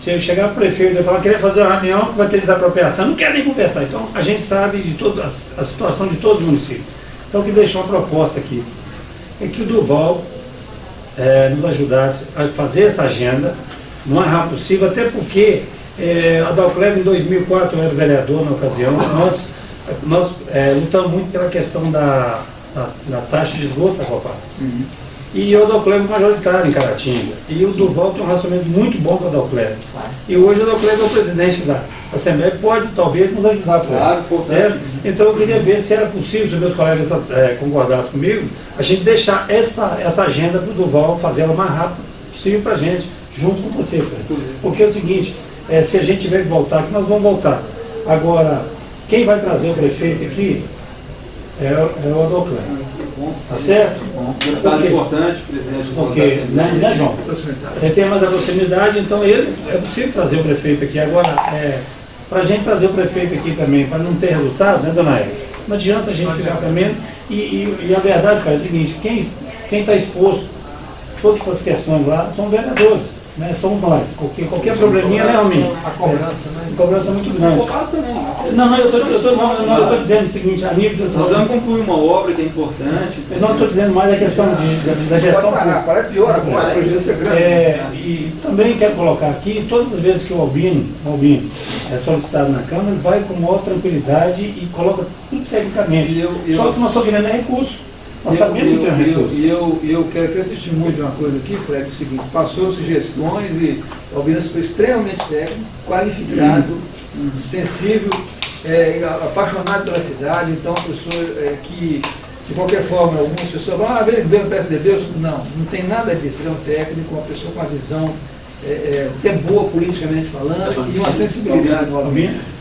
Se eu chegar para o prefeito e falar que queria fazer uma reunião, vai ter desapropriação, não quero nem conversar. Então, a gente sabe de toda a situação de todos os municípios. Então, eu queria deixar uma proposta aqui, é que o Durval nos ajudasse a fazer essa agenda o mais rápido possível, até porque a Dalcleb em 2004 eu era vereador na ocasião, nós lutamos muito pela questão da taxa de esgoto da Copasa. E o Dalcleb é majoritário em Caratinga. E o Durval tem um relacionamento muito bom com o Dalcleb. E hoje o Dalcleb é o presidente da Assembleia, pode talvez nos ajudar. Claro, certo? Então eu queria ver se era possível, se meus colegas concordassem comigo, a gente deixar essa agenda para o Durval fazer ela o mais rápido possível para a gente, junto com você, Fred. Porque é o seguinte, se a gente tiver que voltar aqui, nós vamos voltar. Agora, quem vai trazer o prefeito aqui é o Dalcleb. Tá certo? Deputado importante, presidente do porque, né, João? Ele tem mais a proximidade, então é possível trazer o prefeito aqui. Agora, para a gente trazer o prefeito aqui também, para não ter resultado, né, dona Eva? Não adianta a gente ficar também. E a verdade, cara, é o seguinte, quem está exposto todas essas questões lá são vereadores, né? Somos nós. Qualquer probleminha, né, Almir? A cobrança, né? A cobrança é muito grande. Não, eu estou dizendo o seguinte, amigo. Nós vamos concluir uma obra que é importante. Eu não estou dizendo mais a questão da gestão pública. Para pior agora, o prejuízo é grande. E também quero colocar aqui, todas as vezes que o Albino é solicitado na Câmara, ele vai com maior tranquilidade e coloca tudo tecnicamente. Só que nós estamos querendo é recurso. Nós sabemos que tem recurso. E eu quero ter testemunho de uma coisa aqui, Fred, é o seguinte, passou sugestões e o Albino foi extremamente técnico, qualificado, sensível, apaixonado pela cidade, então pessoa que, de qualquer forma, algumas pessoas falam, vem o PSDB, não tem nada disso, ele é um técnico, uma pessoa com uma visão até boa politicamente falando, e uma sensibilidade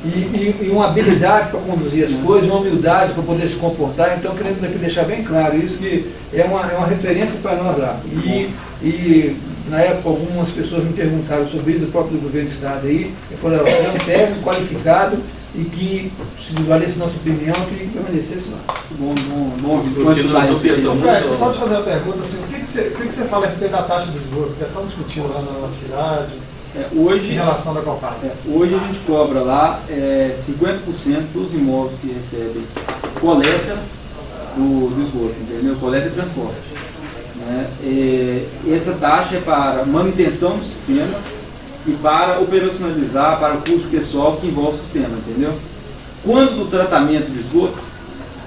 e uma habilidade para conduzir as coisas, uma humildade para poder se comportar. Então queremos aqui deixar bem claro isso, que é uma referência para nós lá. E na época algumas pessoas me perguntaram sobre isso, do próprio governo do estado aí, eu falei, é um técnico qualificado e que, se valesse nossa opinião, que permanecesse lá. Bom, Fred, só te fazer uma pergunta, assim, o que você fala a respeito da taxa de esgoto, que é tão discutido lá na nossa cidade, hoje, em relação da Copasa? Hoje a gente cobra lá 50% dos imóveis que recebem coleta do esgoto, entendeu? Coleta e transporte. Né? Essa taxa é para manutenção do sistema e para operacionalizar, para o custo pessoal que envolve o sistema, entendeu? Quando do tratamento de esgoto,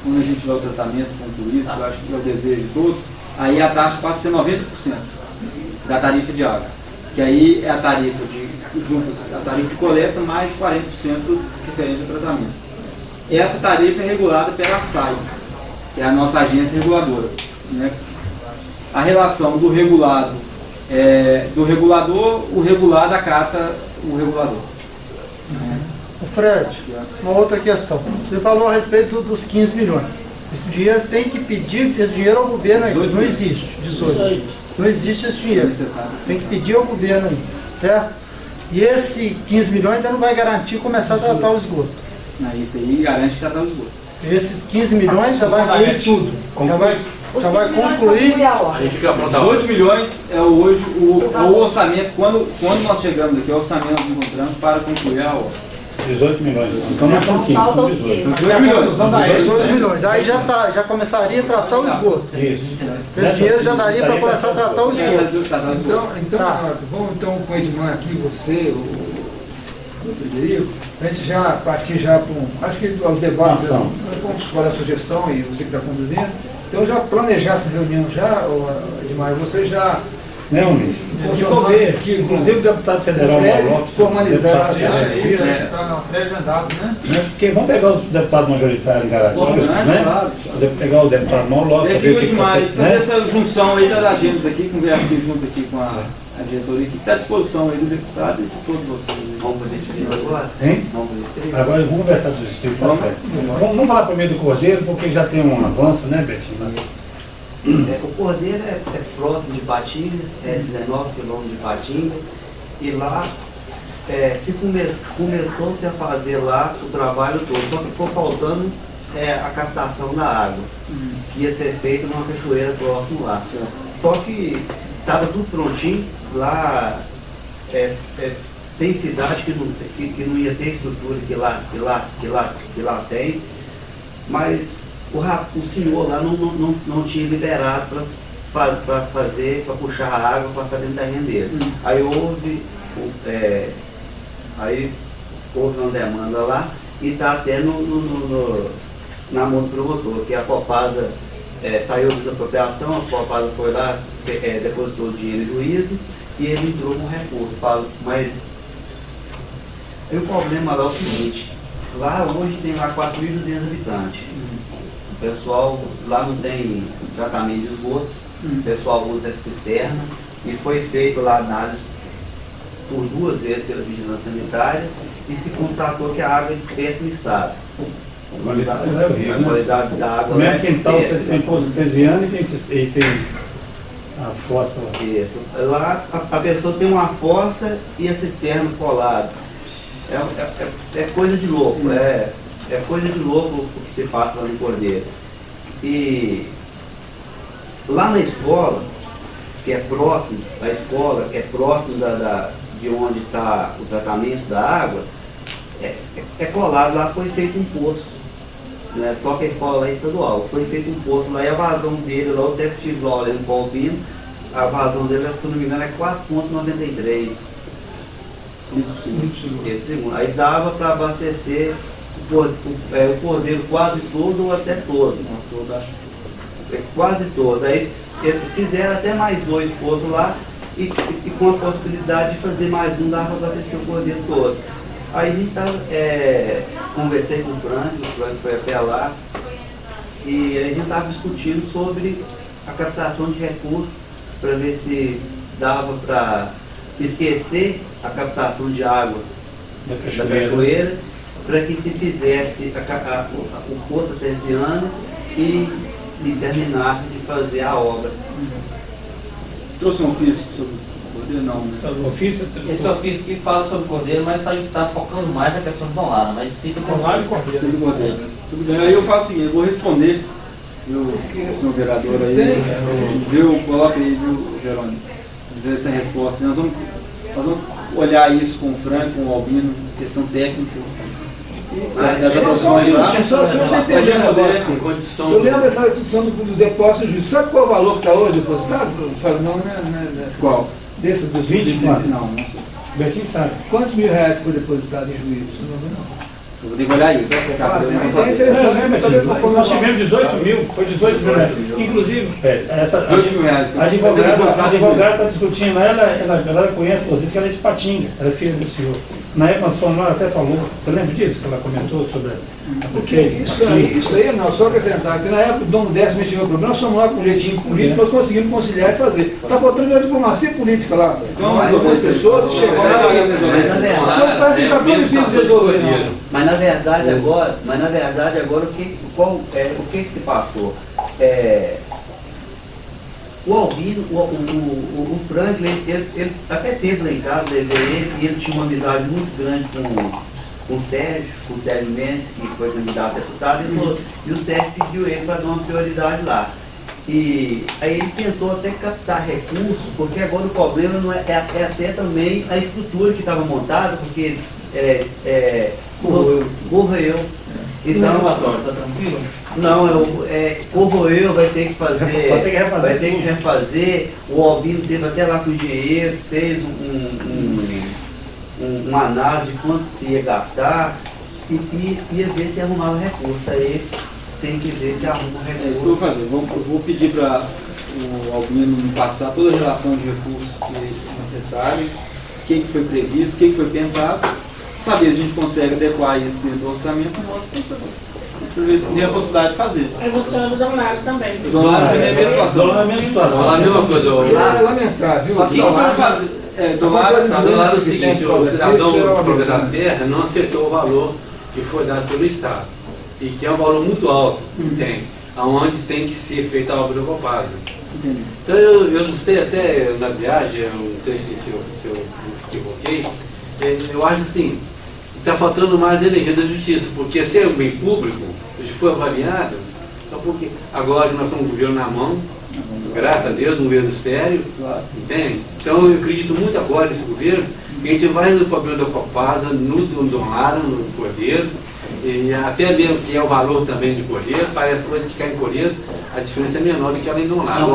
quando a gente tiver o tratamento concluído, que eu acho que é o desejo de todos, aí a taxa passa a ser 90% da tarifa de água, que aí é a tarifa a tarifa de coleta mais 40% referente ao tratamento. Essa tarifa é regulada pela ARSAI, que é a nossa agência reguladora, né? A relação do regulado do regulador, o regulado acata o regulador. Fred, uma outra questão. Você falou a respeito dos 15 milhões. Esse dinheiro tem que pedir, esse dinheiro ao governo aí. Não existe. 18. Não existe esse dinheiro. Tem que pedir ao governo aí. Certo? E esse 15 milhões ainda não vai garantir começar a tratar o esgoto. Isso aí garante tratar o esgoto. Esses 15 milhões já vai incluir tudo. Já vai concluir. 18 milhões é hoje o orçamento. Quando nós chegamos aqui, o orçamento que nós encontramos para concluir a obra. 18 milhões. Então nós somos 15. 18 milhões. Aí já começaria a tratar o esgoto. Isso. Esse dinheiro já daria para começar a tratar o esgoto. Vamos então com o Edmar aqui, você, o Frederico, a gente já partir já para acho que o debate, vamos escolher a sugestão e você que está conduzindo. Então já planejar essa reunião já, Edmar, você já... Não, inclusive o deputado federal formalizar essa pré-agendado, né? Porque vamos pegar o deputado majoritário em Caratinga, né? Pegar o deputado Mauro fazer essa junção aí das agendas aqui, conversa aqui junto aqui com a diretoria que está à disposição aí do deputado e de todos vocês. Vamos fazer distrito agora? Hein? Agora vamos conversar do distrito. Vamos falar primeiro do Cordeiro, porque já tem um avanço, né, Betinho? O Cordeiro é próximo de Patinga, 19 quilômetros de Patinga, e lá começou-se a fazer lá o trabalho todo, só que ficou faltando a captação da água, que ia ser feita numa cachoeira próximo lá. Só que estava tudo prontinho, lá tem cidade que não ia ter estrutura que lá tem, mas o senhor lá não tinha liberado para puxar a água para fazer dentro da rendeira. Aí houve uma demanda lá e está até na mão do promotor, que a Copasa saiu da desapropriação, a Copasa foi lá, depositou o dinheiro em juízo e ele entrou com recurso. Mas o problema lá é o seguinte, lá hoje tem lá 4.200 habitantes. O pessoal lá não tem tratamento de esgoto, o pessoal usa essa cisterna e foi feito lá análise por 2 vezes pela vigilância sanitária e se constatou que a água é de péssimo estado. A qualidade da água é quintal, você tem poço artesiano e tem a fossa lá. Isso. Lá a pessoa tem uma fossa e a cisterna colada. É coisa de louco, é coisa de louco o que se passa lá no Cordeiro. E lá na escola, que é próximo, a escola que é próximo de onde está o tratamento da água, é colado lá, foi feito um poço. Não é só que a escola lá é estadual, foi feito um poço lá e a vazão dele, lá eu até estive lá olhando para o Albino, a vazão dele, se não me engano, é 4,93. Aí dava para abastecer o cordeiro quase todo ou até todo. Quase todo. Aí eles fizeram até mais 2 poços lá e com a possibilidade de fazer mais um, dava para abastecer o cordeiro todo. Aí a gente conversei com o Frank foi até lá e a gente estava discutindo sobre a captação de recursos para ver se dava para esquecer a captação de água da cachoeira, para que se fizesse o poço artesiano e terminasse de fazer a obra. Trouxe um ofício sobre o cordeiro? Não, né? Esse ofício que fala sobre o cordeiro, mas está focando mais na questão de Dom Lara, mas cita o Lara e cordeiro. Tudo bem, aí eu faço o seguinte, eu vou responder, o senhor vereador aí, coloca aí, viu, Jerônimo, essa resposta. Nós vamos olhar isso com o Frank, com o Albino, questão técnica. Das adoções lá. Só você entender um negócio. Eu lembro essa discussão do depósito justo. Sabe qual é o valor que está hoje depositado? Sabe não, né? Qual? Desse dos 24? Não sei. Betinho sabe. Quantos mil reais foi depositado em juízo? Não. Eu vou ter que olhar isso. É interessante. Nós tivemos 18 mil, foi 18 mil reais. Inclusive, essa 18 mil reais. A advogada está discutindo, ela conhece você, ela é de Patinga, ela é filha do senhor. Na época nós fomos lá, ela até falou, você lembra disso que ela comentou sobre porque isso aí não, só acrescentar, que na época o Dom Décio me tiveu problema, nós fomos lá com um jeitinho político, nós conseguimos conciliar e fazer. Está faltando uma diplomacia política lá. Então, mas algumas pessoas chegaram lá e parece que está tão difícil de resolver. Mas na verdade agora o que se passou? O Albino, o Franklin, ele até teve lá em casa, levei ele, e ele tinha uma amizade muito grande com o Sérgio Mendes, que foi candidato a deputado, e o Sérgio pediu ele para dar uma prioridade lá. E aí ele tentou até captar recursos, porque agora o problema não é até também a estrutura que estava montada, porque corroeu. Então, tá tranquilo? Não, corroeu, vai ter que fazer, vai ter que refazer. O Albino teve até lá com o engenheiro, fez uma análise de quanto se ia gastar e ia ver se arrumava recurso. Aí tem que ver se arruma recurso. É isso que eu vou fazer. Eu vou pedir para o Albino me passar toda a relação de recursos que é necessário, o que foi previsto, o que foi pensado, saber se a gente consegue adequar isso dentro do orçamento do nosso pensamento. Para ver se tem a possibilidade de fazer. Aí você olha o Dom Lara também. O Dom Lara também é a mesma situação. A mesma situação. A mesma coisa. É lamentável. Só que quem vai fazer? Dom Lara é o seguinte, o cidadão proprietário da terra não aceitou o valor que foi dado pelo Estado. E que é um valor muito alto, aonde tem que ser feita a obra da Copasa. Então eu não sei, até na viagem, eu não sei se eu me equivoquei, eu acho assim, está faltando mais energia da justiça, porque se é um bem público, se foi avaliado, então porque agora nós somos um governo na mão, graças a Deus, um governo sério, entende? Então eu acredito muito agora nesse governo, que a gente vai no problema da Copasa, no Dom Lara, no Cordeiro, e até mesmo que é o valor também de Cordeiro, parece que coisa que cai em Cordeiro, a diferença é menor do que ela em Dom Lara. O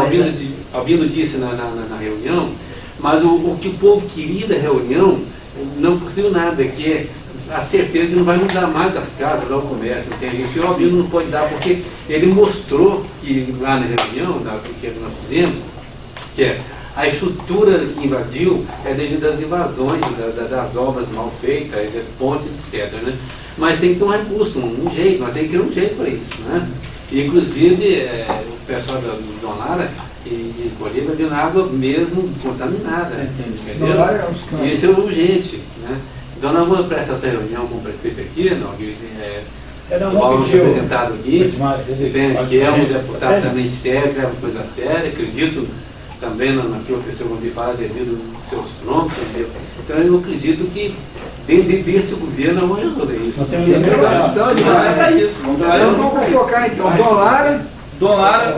Albino disse na reunião, mas o que o povo queria da reunião não conseguiu nada, que é a certeza que não vai mudar mais as casas, lá o comércio, entende? Isso o Albino não pode dar, porque ele mostrou que lá na reunião, que nós fizemos, que é a estrutura que invadiu é devido às invasões, das obras mal feitas, das pontes, etc. Né? Mas tem que ter um recurso, um jeito, mas tem que ter um jeito para isso. Né? E, inclusive, o pessoal do Dom Lara e Cordeiro vai vir água mesmo contaminada. Entendeu? E isso é urgente. Né? Então nós vamos prestar essa reunião com o prefeito aqui, o Paulo representado aqui, que é um deputado também sério, é uma coisa séria, acredito também na sua pessoa quando ele fala devido aos seus troncos, entendeu? Então eu acredito que dentro desse governo vamos resolver isso. Então é para isso. Vamos focar então. Dom Lara, Dona Lara,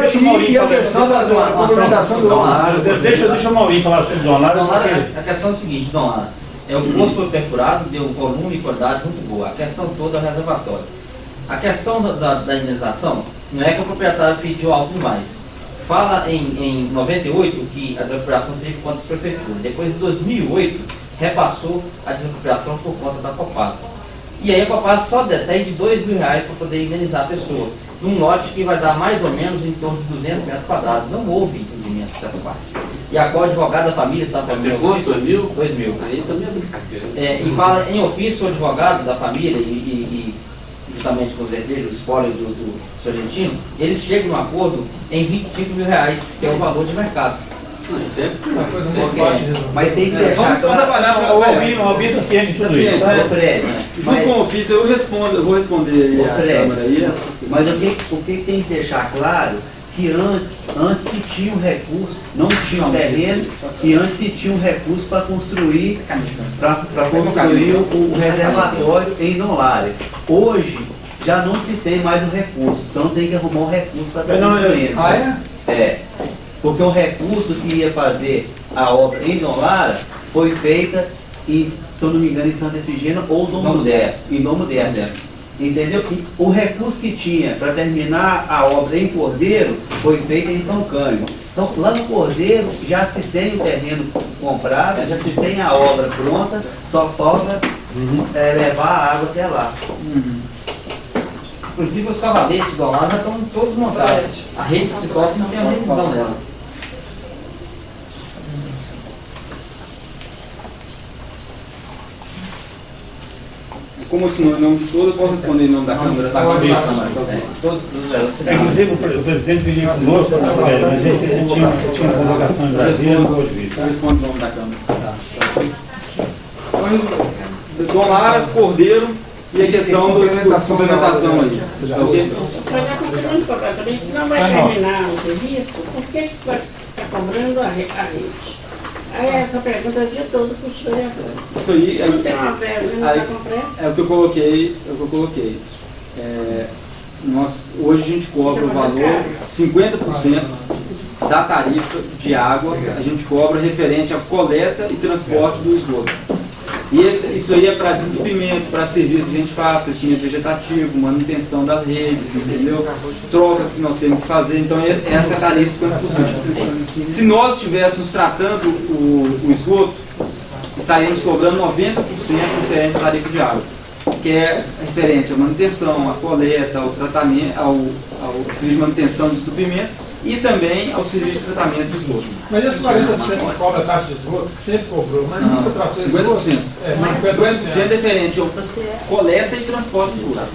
Deixa o Maurinho a questão da complementação do Deixa o Maurinho falar sobre Dona Lara. Dona Lara, a questão é o seguinte, Dona Lara, o poço foi perfurado, deu volume e qualidade muito boa. A questão toda é o reservatório. A questão da indenização não é que o proprietário pediu algo demais. Fala em 98 que a desapropriação seria por conta da prefeitura. Depois, em 2008, repassou a desapropriação por conta da Copasa. E aí a Copasa só detém de R$2.000 para poder indenizar a pessoa. Num lote que vai dar mais ou menos em torno de 200 metros quadrados. Não houve entendimento das partes. E a advogada da família está falando. Pegou 2.000? 2.000. Aí também é brincadeira. E fala em ofício o advogado da família e justamente com os herdeiros, o espólio do Sorrentino, eles chegam no acordo em R$25.000, que é o valor de mercado. Isso é uma coisa muito fácil. Mas tem que deixar vamos trabalhar para O Albino está ciente de tudo isso. Fred, junto com o ofício, eu vou responder aí a Câmara aí. Mas o que tem que deixar claro que antes se tinha um recurso, não tinha um terreno, e antes se tinha um recurso para construir, o reservatório em Nolária. Hoje já não se tem mais o recurso, então tem que arrumar um recurso para estar construindo. Porque o recurso que ia fazer a obra em Nolária foi feita, se eu não me engano, em Santa Efigênia ou Dom Moderno, em Dom Moderno. Entendeu? O recurso que tinha para terminar a obra em Cordeiro foi feito em São Cândido. Então, lá no Cordeiro já se tem o terreno comprado, já se tem a obra pronta, só falta levar a água até lá. Inclusive os cavaletes do lado já estão todos montados. A rede ciclópea não tem a revisão dela. Como o senhor não de todo, eu posso responder em nome da Câmara? Inclusive o presidente vinha conosco, mas ele tinha uma convocação em Brasília, não pôde vir. Eu respondo em nome da Câmara. Dona Lara, Cordeiro e a questão da complementação aí. Ok? Mas a coisa muito importante também, se não vai terminar o serviço, por que vai estar cobrando a rede? Aí essa pergunta é o dia todo para o senhor. Isso aí não tem uma verba, não está completo? É o que eu coloquei, hoje a gente cobra o valor 50% da tarifa de água, a gente cobra referente à coleta e transporte do esgoto. E isso aí é para desentupimento, para serviços que a gente faz, crescimento vegetativo, manutenção das redes, entendeu? Trocas que nós temos que fazer, então essa é a tarifa 50%. Se nós estivéssemos tratando o esgoto, estaríamos cobrando 90% referente à tarifa de água, que é referente à manutenção, à coleta, ao tratamento, ao serviço de manutenção de desentupimento e também ao serviço de tratamento de esgoto. Mas esse 40% que cobra a taxa de esgoto, que sempre cobrou, mas nunca tratou 50%. esgoto? 50% é referente ao coleta e transporte de esgoto.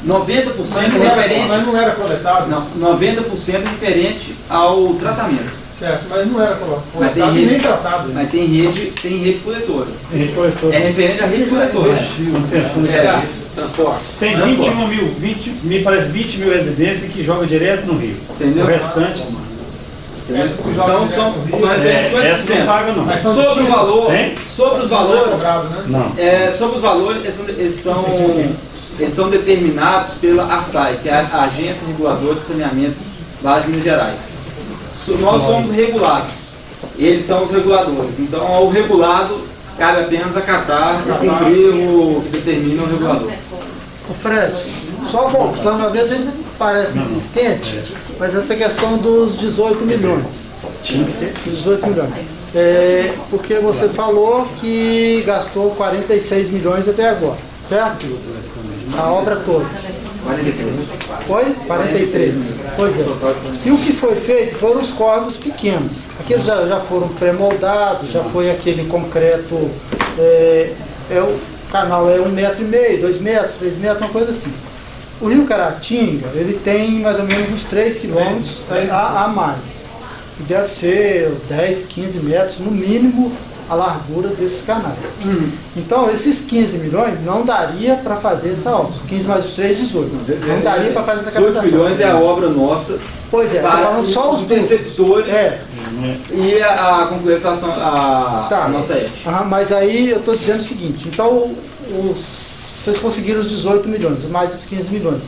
90% é referente... Mas não era coletado? Não, 90% é referente ao tratamento. Certo, mas não era coletado e nem tratado. Mas tem rede coletora. Tem rede coletora. É referente à rede coletora. Transporte. Tem 21 mil, me parece 20 mil residências que jogam direto no Rio. Entendeu? O restante... Essas que jogam Então são 50%. Não paga não. Mas sobre os valores, não. Sobre os valores, eles são determinados pela ARSAI, que é a Agência Reguladora de Saneamento lá de Minas Gerais. Nós somos regulados, eles são os reguladores. Então, ao regulado, cabe apenas acatar, cumprir o que determina o regulador. O Fred, só voltando, às vezes ele parece insistente, mas essa questão dos 18 milhões. Tinha que ser. 18 milhões. Porque você falou que gastou 46 milhões até agora, certo? A obra toda. 43. Foi? 43. Pois é. E o que foi feito foram os córregos pequenos. Aqueles já foram pré-moldados, já foi aquele concreto, o canal é 1,5 metro, 2 metros, 3 metros, uma coisa assim. O Rio Caratinga, ele tem mais ou menos uns 3 quilômetros a mais. E deve ser 10, 15 metros, no mínimo, a largura desses canais. Então, esses 15 milhões não daria para fazer essa obra. 15 mais os 3, 18. Não daria para fazer essa captação. 18 milhões é a obra nossa. Pois é, estou falando só os interceptores e a conclusação, a nossa ET. Mas aí eu estou dizendo o seguinte, então vocês conseguiram os 18 milhões, mais os 15 milhões.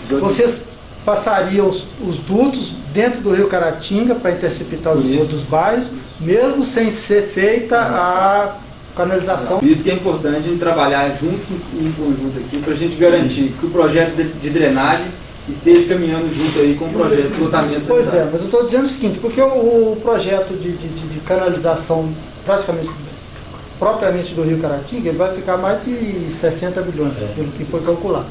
vocês passariam os dutos dentro do rio Caratinga para interceptar os esgotos dos bairros, mesmo sem ser feita a canalização. Por isso que é importante a gente trabalhar junto, em conjunto aqui, para a gente garantir que o projeto de drenagem esteja caminhando junto aí com o projeto de esgotamento sanitário. Pois é, mas eu estou dizendo o seguinte, porque o projeto de canalização propriamente do rio Caratinga, ele vai ficar mais de 60 milhões, pelo que foi calculado.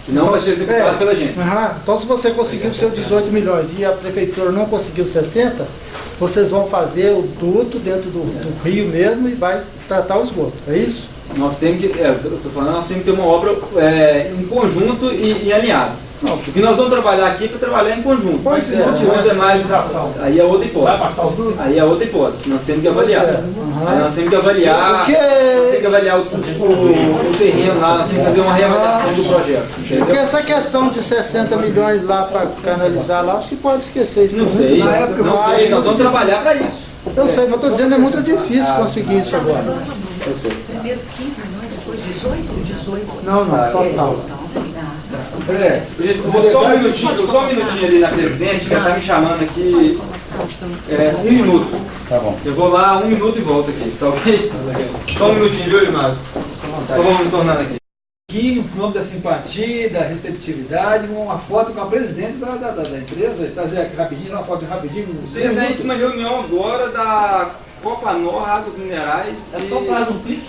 Que não vai ser executado pela gente. Então, se você conseguiu seus 18 milhões e a prefeitura não conseguiu 60, vocês vão fazer o duto dentro do rio mesmo e vai tratar o esgoto, é isso? Nós temos que, nós temos que ter uma obra em conjunto e alinhado. Não, porque nós vamos trabalhar aqui para trabalhar em conjunto. Pois se não tiver mais aí é outra hipótese. Vai passar os dutos? Aí é outra hipótese. Nós temos que avaliar. Aí nós temos que avaliar. Nós temos que avaliar o terreno lá, nós temos que fazer uma reavaliação do projeto. Entendeu? Porque essa questão de 60 milhões lá para canalizar lá, acho que pode esquecer isso. Não sei, nós vamos trabalhar para isso. Eu sei, mas estou dizendo, é muito difícil conseguir isso agora. Primeiro 15 milhões, depois 18? Não, total. Só um minutinho ali na presidente, que ela está me chamando aqui. 1 minuto. Tá bom. Eu vou lá 1 minuto e volto aqui, tá ok? Só um minutinho, viu, Limário? Então vamos tornando aqui. Aqui, no nome da simpatia, da receptividade, uma foto com a presidente da empresa, trazer aqui rapidinho, uma foto rapidinho. Você tem uma reunião agora da Copanor Águas Minerais. É só para um clique?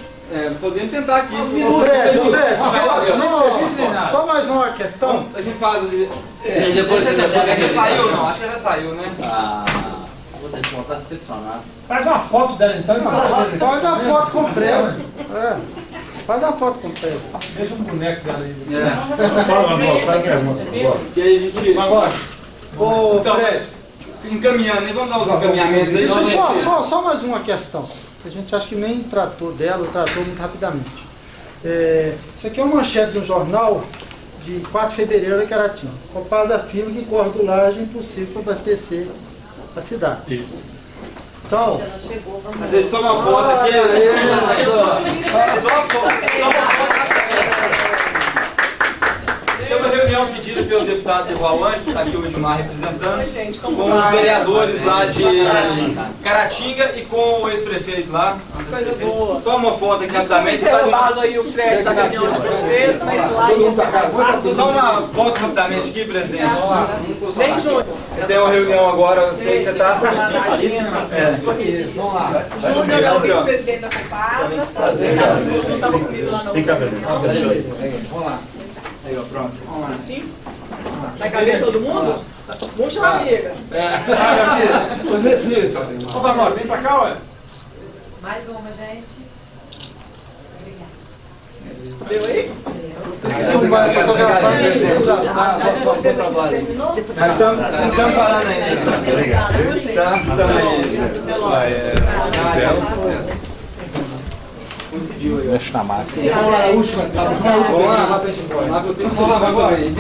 Podemos tentar aqui. Só mais uma questão. A gente faz ali. Depois já saiu ou não? Acho que já saiu, né? Vou ter que voltar decepcionado. Faz uma foto dela então. Faz a foto com o prédio. Faz a foto com o prédio. Deixa um boneco dela aí. E aí a gente. Agora. Ô, Fred. Encaminhando, vamos dar os encaminhamentos aí. Só mais uma questão. A gente acha que nem tratou dela, tratou muito rapidamente. Isso aqui é uma manchete de um jornal de 4 de fevereiro em Caratinga. Copasa afirma que corredulagem é impossível para abastecer a cidade. Isso. Então, mas só uma foto aqui. Só uma foto. Tem uma reunião pedida pelo deputado Evalante, que está aqui o Edmar representando, com os vereadores lá de Caratinga e com o ex-prefeito lá. Só uma foto aqui rapidamente. Aí o Fred da reunião de vocês, mas lá só uma foto rapidamente aqui, presidente. Vem, Júnior. Você tem uma reunião agora, eu sei que você está. Vamos lá. Júnior é o vice-presidente da Copasa. Não estava comigo lá não. Vamos lá. Aí, ó, pronto. Vamos lá. Sim? Vai caber todo mundo? Puxa uma amiga. O exercício. Ô, Vanor, vem pra cá, olha. Mais uma, gente. Obrigada. Deu aí? vai fotografar Nós estamos falando ainda. Conseguiu aí. Deixa na massa. Vamos lá, última. Vamos lá, eu tenho que falar agora aí.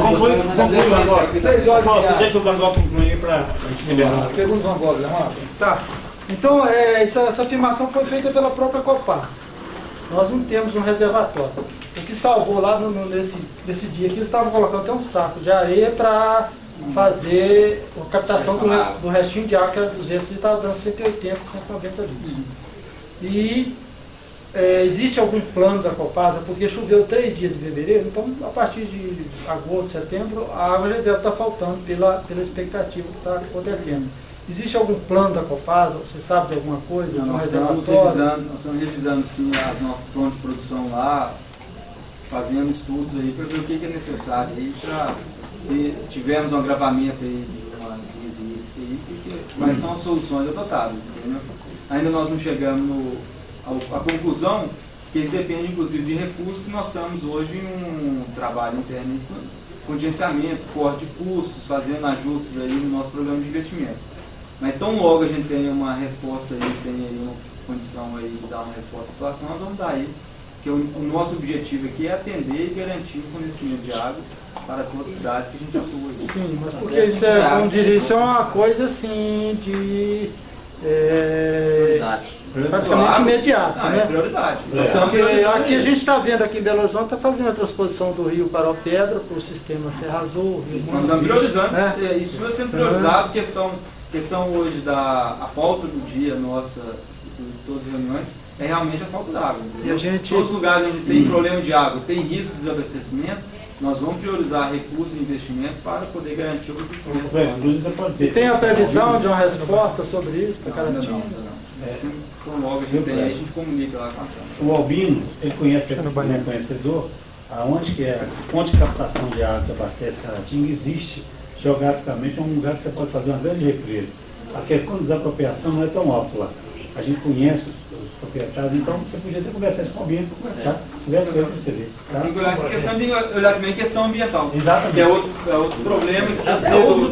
Conclui agora. 6 horas. Deixa o Van concluir para a gente liberar. Pergunta do Van Gogh, Tá. Então, essa afirmação foi feita pela própria Copasa. Nós não temos um reservatório. O que salvou lá nesse dia aqui, eles estavam colocando até um saco de areia para fazer a captação do restinho de água, que era 200 litros, estava dando 180, 190 litros. E existe algum plano da Copasa, porque choveu 3 dias em fevereiro, então a partir de agosto, setembro, a água já deve estar faltando pela expectativa que está acontecendo. Existe algum plano da Copasa? Você sabe de alguma coisa? Não, de um nós estamos revisando sim as nossas fontes de produção lá, fazendo estudos aí para ver o que é necessário aí para, se tivermos um agravamento aí de uma crise aí, quais são as soluções adotadas, entendeu? Ainda nós não chegamos à conclusão que eles dependem inclusive de recursos, que nós estamos hoje em um trabalho interno de contingenciamento, corte de custos, fazendo ajustes aí no nosso programa de investimento. Mas tão logo a gente tem uma resposta aí, tem aí uma condição aí de dar uma resposta à população, nós vamos dar aí. Porque o nosso objetivo aqui é atender e garantir o fornecimento de água para todas as cidades que a gente atua aí. Sim, mas porque isso como diria, isso é uma coisa assim de praticamente imediata. Ah, né? é prioridade. Porque aqui a gente está vendo aqui em Belo Horizonte, está fazendo a transposição do rio Paraupebra para o sistema Serra Azul. Nós estamos priorizando, né? isso vai sendo priorizado, questão hoje a pauta do dia nossa, de todas as reuniões, é realmente a falta d'água. Todos os lugares onde tem problema de água, tem risco de desabastecimento, nós vamos priorizar recursos e investimentos para poder garantir o abastecimento. E tem a previsão de uma resposta sobre isso para garantir? Não. Assim, logo a gente tem, a gente comunica lá com a Câmara. O Albino, ele conhece, ele é conhecedor, aonde que é a fonte de captação de água que abastece Caratinga, existe geograficamente um lugar que você pode fazer uma grande represa. A questão de desapropriação não é tão alta lá. A gente conhece os proprietários, então você podia ter conversado com o Albino para conversar. Conversa com ele para você ver. Tá? Tem que olhar essa questão, tem que olhar também a questão ambiental. Exatamente. Que é outro problema que está sendo